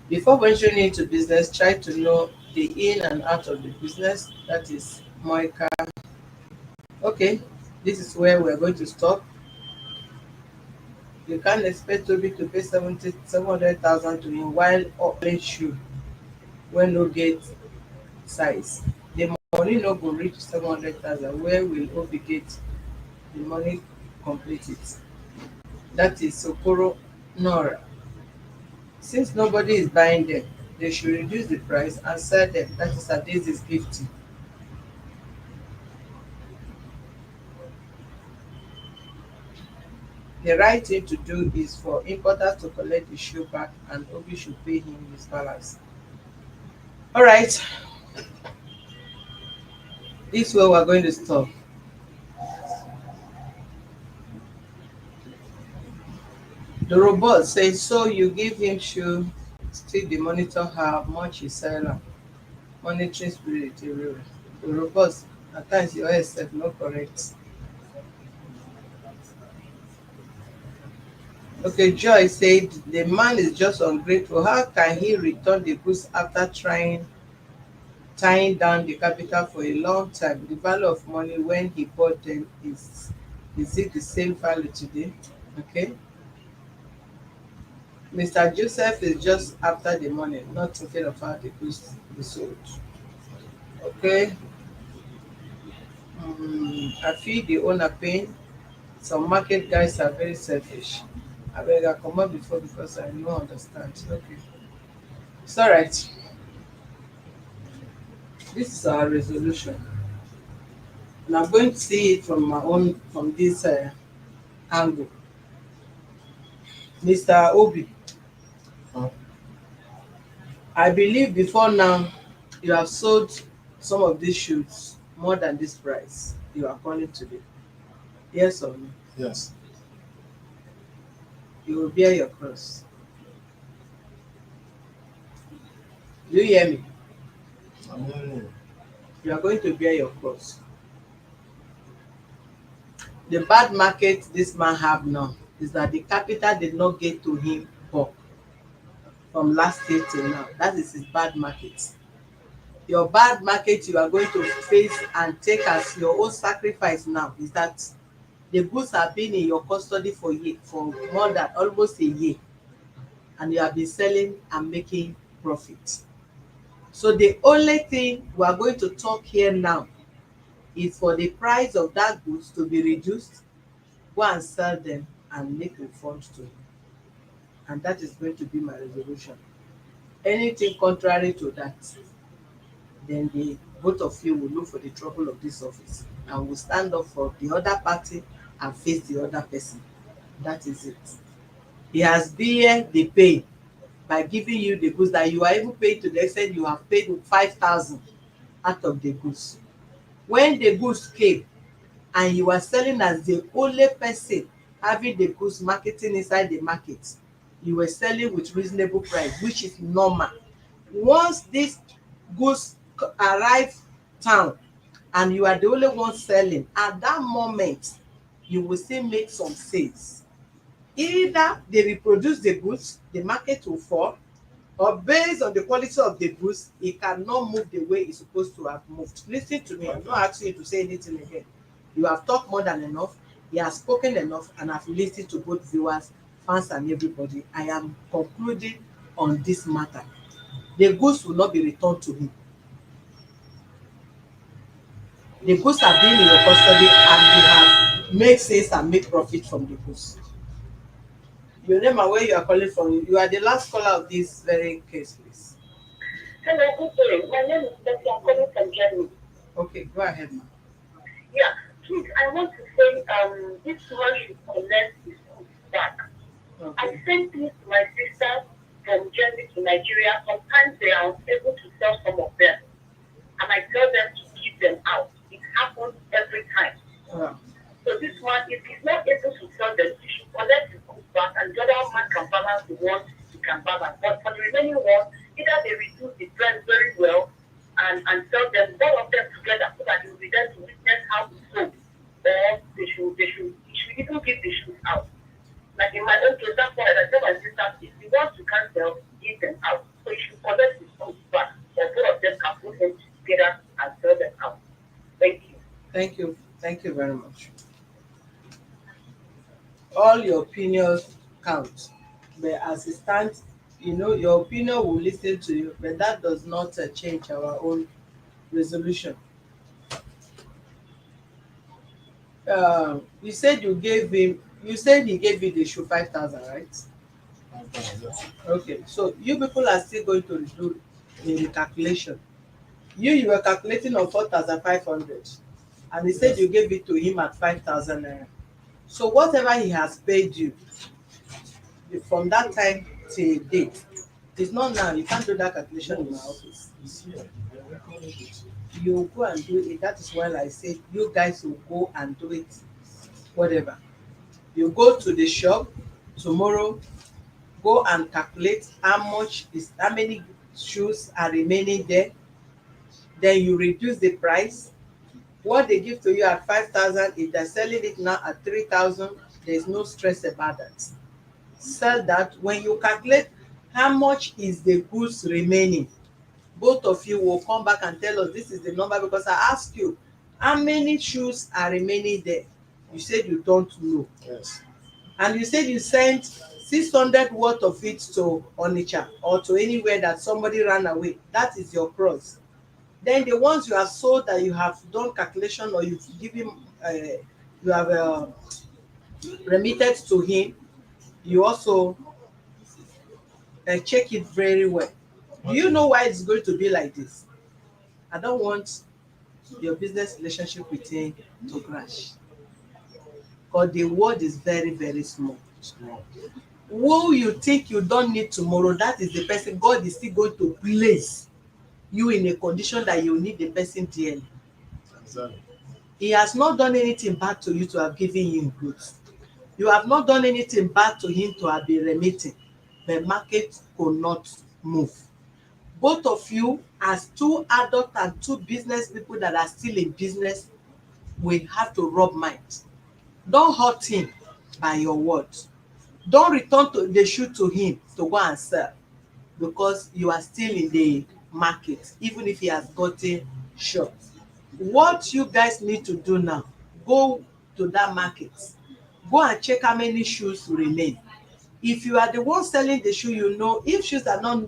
Before venturing into business, try to know the in and out of the business. That is Moika. Okay, this is where we're going to stop. You can't expect Toby to pay 700,000 to him while offering shoe when no get size. The money no go reach 700,000. Where will Obi get the money complete it? That is Sokoro Nora. Since nobody is buying them, they should reduce the price and sell them. That is Adese's gift. The right thing to do is for importers to collect the shoe back and Obi should pay him his balance. Alright, this is where we're going to stop. The robot says, so you give him shoe, still dey monitor how much he sell am, monitoring spirit everywhere. The robot At times your head sef no correct. Okay, Joy said the man is just ungrateful. How can he return the goods after trying tying down the capital for a long time? The value of money when he bought them is it the same value today? Okay. Mr. Joseph is just after the money, not thinking of how the goods be sold. Okay. I feel the owner pain. Some market guys are very selfish. Abeg I comot before because I no understand. Okay. It's alright. This is our resolution. And I'm going to see it from my own from this angle. Mr. Obi, Huh? I believe before now you have sold some of these shoes more than this price you are calling today. Yes or no? Yes. You will bear your cross. Do you hear me? I'm hearing you. You are going to bear your cross. The bad market this man have now is that the capital did not get to him bulk from last year till now. That is his bad market. Your bad market you are going to face and take as your own sacrifice now is that the goods have been in your custody for more than almost a year, and you have been selling and making profit. So the only thing we are going to talk here now is for the price of that goods to be reduced, go and sell them and make refund to him. And that is going to be my resolution. Anything contrary to that, then the both of you will look for the trouble of this office and will stand up for the other party and face the other person. That is it. He has bear the pain by giving you the goods that you are even paying to the extent you have paid 5,000 out of the goods. When the goods came and you are selling as the only person having the goods marketing inside the market, you were selling with reasonable price, which is normal. Once these goods arrive town and you are the only one selling, at that moment you will still make some sales. Either they reproduce the goods, the market will fall, or based on the quality of the goods, it cannot move the way it's supposed to have moved. Listen to me, I'm not asking you to say anything again. You have talked more than enough, he has spoken enough, and I've listened to both viewers, fans, and everybody. I am concluding on this matter. The goods will not be returned to him. The goods are being in your custody and you have made sales and make profit from the goods. Your name and where you are calling from. You are the last caller of this very case, please. Hello, good day. My name is Betty. I'm calling from Germany. Okay, go ahead, ma'am. Yeah, please, I want to say this man should collect his goods back. I Okay. sent this to my sister from Germany to Nigeria. Sometimes they are able to sell some of them, and I tell them to keep them out. It happens every time. Uh, So this one, if he's not able to sell them, he should collect his goods back, and the other man can balance the one he can balance. But for the remaining one, either they reduce the price very well and sell them, all of them together, so that he will be there to witness how it's sold, or he should even give the shoes out. Like in my own case, that's why I tell my sister, if he wants to cancel, give them out. So he should collect his goods back, or both of them can put them together and sell them out. Thank you. thank you. Thank you very much. All your opinions count. But as it stands, your opinion will listen to you, but that does not change our own resolution. You said he gave you the shoe 5,000, right? Yes. Okay, so you people are still going to do the calculation. You were calculating on 4,500, and he said Yes. you gave it to him at 5,000 naira. So whatever he has paid you from that time till date, it's not now. You can't do that calculation in my office. It's here. They're recording it. You go and do it. That is why I said you guys will go and do it. Whatever. You go to the shop tomorrow, go and calculate how many shoes are remaining there. Then you reduce the price. What they give to you at 5,000, if they're selling it now at 3,000, there's no stress about that. Sell that. When you calculate how much is the goods remaining, both of you will come back and tell us this is the number, because I asked you how many shoes are remaining there. You said you don't know. Yes. And you said you sent 600 worth of it to Onitsha or to anywhere that somebody ran away. That is your cross. Then the ones you have sold that you have done calculation or you've given, you have remitted to him, you also check it very well. Do you know why it's going to be like this? I don't want your business relationship with him to crash. Because the world is very, very small. Small. Who you think you don't need tomorrow, that is the person God is still going to place you in a condition that you need the person dearly. Exactly. He has not done anything bad to you to have given him goods. You have not done anything bad to him to have been remitting. The market could not move. Both of you, as two adult and two business people that are still in business, will have to rub minds. Don't hurt him by your words. Don't return to the shoe to him to go and sell, because you are still in the market, even if he has gotten short. What you guys need to do now, go to that market, go and check how many shoes remain. If you are the one selling the shoe, you know if shoes are not,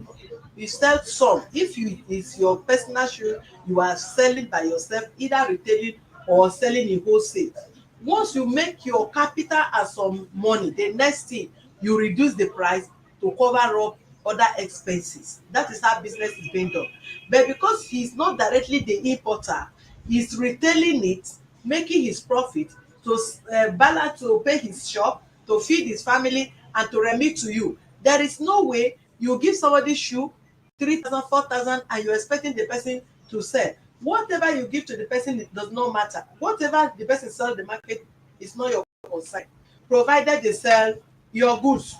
you sell some. If it's your personal shoe, you are selling by yourself, either retailing or selling in wholesale. Once you make your capital and some money, the next thing, you reduce the price to cover up other expenses. That is how business is being done. But because he's not directly the importer, he's retailing it, making his profit to balance, to pay his shop, to feed his family, and to remit to you. There is no way you give somebody shoe 3,000, 4,000, and you're expecting the person to sell. Whatever you give to the person, it does not matter. Whatever the person sells the market is not your concern, provided they sell your goods.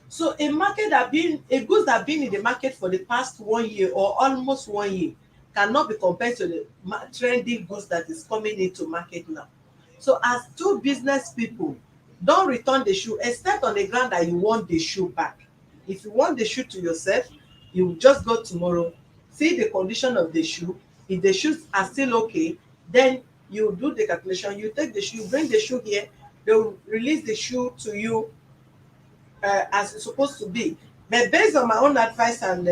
So a goods that been in the market for the past 1 year or almost 1 year cannot be compared to the trending goods that is coming into market now. So as two business people, don't return the shoe except on the ground that you want the shoe back. If you want the shoe to yourself, you just go tomorrow, see the condition of the shoe. If the shoes are still okay, then you do the calculation, you take the shoe, bring the shoe here, they will release the shoe to you as it's supposed to be. But based on my own advice and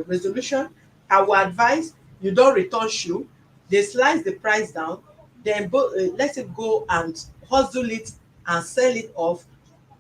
resolution, I will advise you don't return shoe. They slice the price down, then let it go and hustle it and sell it off,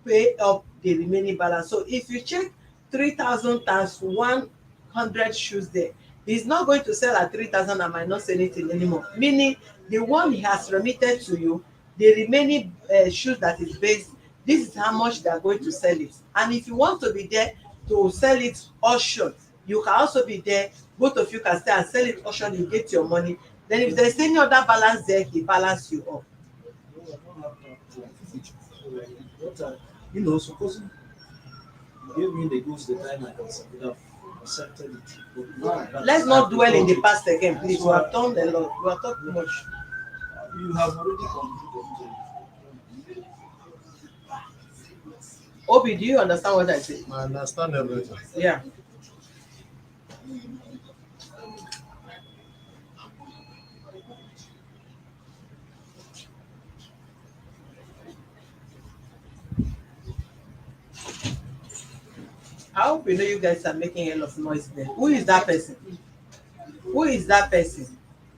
pay up the remaining balance. So if you check 3,000 times 100 shoes there, he's not going to sell at 3,000 and might not sell anything anymore. Meaning the one he has remitted to you, the remaining shoes that is based, this is how much they are going to sell it. And if you want to be there to sell it auction, you can also be there. Both of you can stay and sell it auction, you get your money. Then if there's any other balance there, he balance you up. Supposing you gave me the goods the time I would have accepted it. But now Let's not dwell in the past again, please. We have done a lot. We have talked much. You have already completed. Obi, do you understand what I say? I understand everything. Yeah. I hope you know you guys are making a hell of noise there. Who is that person? Who is that person?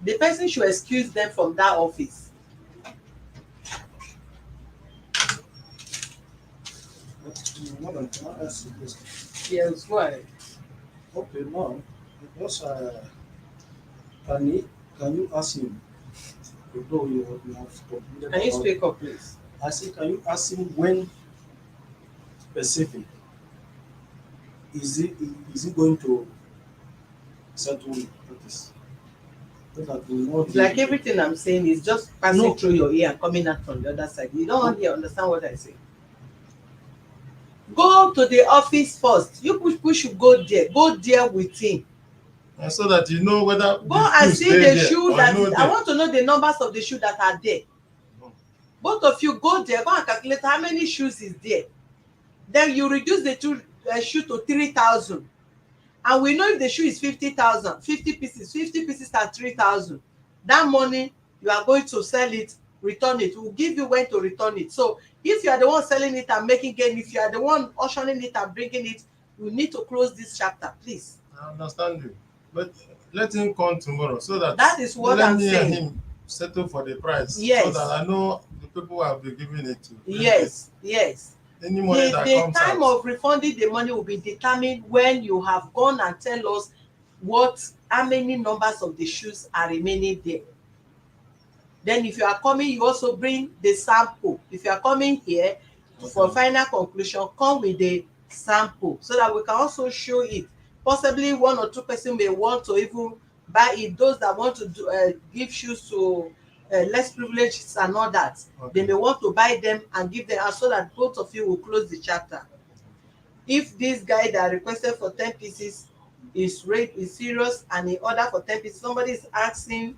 The person should excuse them from that office. Madam, can I ask you this? Yes, go ahead. Okay, now, because can you ask him? Although you have completed. Can you speak up, please? I say, can you ask him when specific is he going to settle this? So that we know It's like everything I'm saying is just passing No. through your ear and coming out from the other side. You don't really understand what I say. Go to the office first. You push, you go there. Go there with him. And so that you know whether Go and shoes see dey the there shoe or that no is, I dey. want to know the numbers of the shoe that are there. Both of you go there, go and calculate how many shoes is there. Then you reduce the two shoe to 3,000. And we know if the shoe is 50,000, 50 pieces are 3,000. That money, you are going to sell it, return it. We'll give you when to return it. So if you are the one selling it and making gain, if you are the one auctioning it and bringing it, you need to close this chapter, please. I understand you, but let him come tomorrow so that That is what let I'm me saying. and him settle for the price. Yes. So that I know the people I'll be giving it to. Yes, yes. Any money that The comes time out. of refunding the money will be determined when you have gone and tell us how many numbers of the shoes are remaining there. Then if you are coming, you also bring the sample. If you are coming here for final conclusion, come with the sample so that we can also show it. Possibly one or two person may want to even buy it. Those that want to give shoes to less privileged and all that, they may want to buy them and give them, so that both of you will close the chapter. If this guy that requested for 10 pieces is serious and he order for 10 pieces, somebody is asking,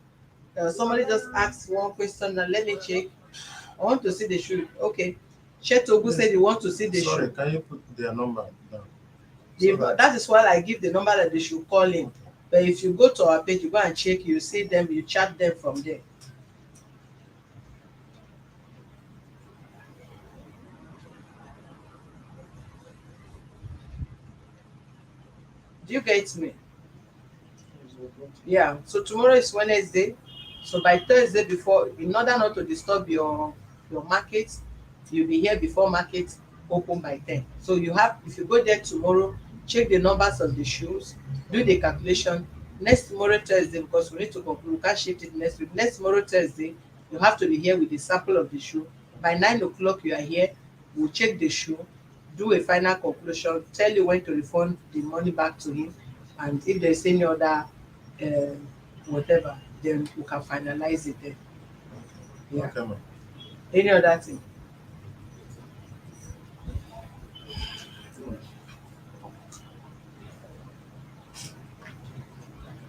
somebody just asked one question. Now let me check. I want to see the shoe. Okay. Shetogu said he want to see the Sorry, shoe. can you put their number down? That is why I give the number that they should call in. But if you go to our page, you go and check, you see them, you chat them from there. Do you get me? Yeah. So tomorrow is Wednesday. So by Thursday, before, in order not to disturb your market, you'll be here before market open by 10. So you have, if you go there tomorrow, check the numbers of the shoes, do the calculation. Next tomorrow Thursday, because we need to conclude, we can't shift it next week. Next tomorrow Thursday, you have to be here with the sample of the shoe. By 9 o'clock, you are here. We'll check the shoe, do a final conclusion, tell you when to refund the money back to him, and if there's any other whatever, then we can finalize it then. Yeah. Okay, ma'am. Any other thing?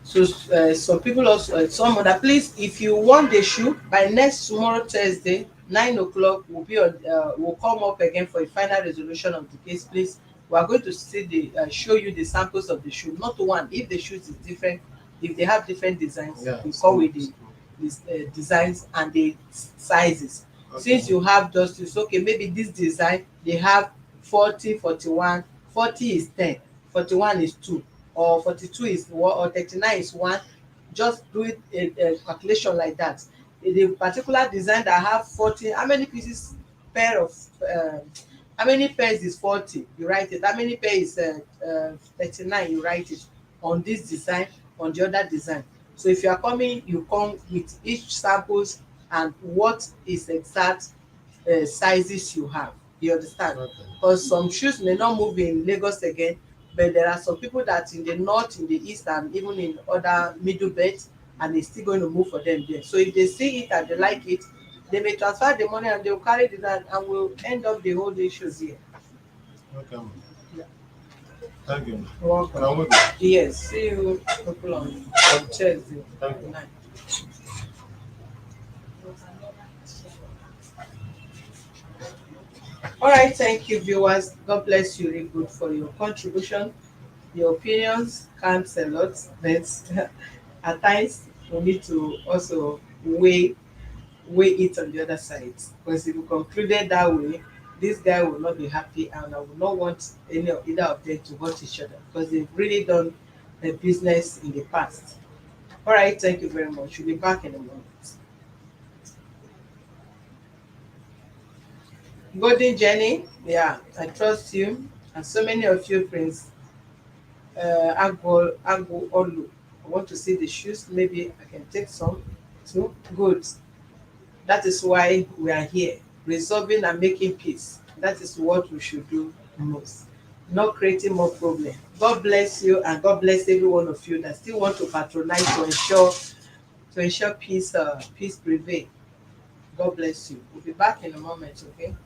So some people also, some other, please, if you want the shoe by next tomorrow Thursday 9 o'clock, we'll be on, we'll come up again for a final resolution of the case. Please, we are going to see the show you the samples of the shoe, not one. If the shoes is different, if they have different designs, we come with the designs and the sizes. Since you have just this, okay, maybe this design they have 40, 41, 40 is 10, 41 is 2, or 42 is 1, or 39 is 1. Just do it a calculation like that. The particular design that have 40, how many pieces pair of how many pairs is 40, you write it. How many pairs is 39, you write it on this design, on the other design. So if you are coming, you come with each samples and what is exact sizes you have. You understand? Because some shoes may not move in Lagos again, but there are some people that in the north, in the east, and even in other middle belts, and it's still going to move for them there. So if they see it and they like it, they may transfer the money and they will carry it and will end up the whole issues here. Okay. Yeah. Thank you. You're welcome. Yes, see you people on Thursday night. All right, thank you, viewers. God bless you, really good, for your contribution. Your opinions counts a lot, but at times we need to also weigh it on the other side. Because if you concluded that way, this guy will not be happy, and I would not want either of them to hurt each other, because they've really done the business in the past. All right, thank you very much. We'll be back in a moment. Golden Jenny, yeah, I trust you, and so many of you, Prince Agbo Olu. I want to see the shoes. Maybe I can take some too. Good. That is why we are here, resolving and making peace. That is what we should do most, not creating more problem. God bless you, and God bless every one of you that still want to patronize to ensure peace prevail. God bless you. We'll be back in a moment, okay?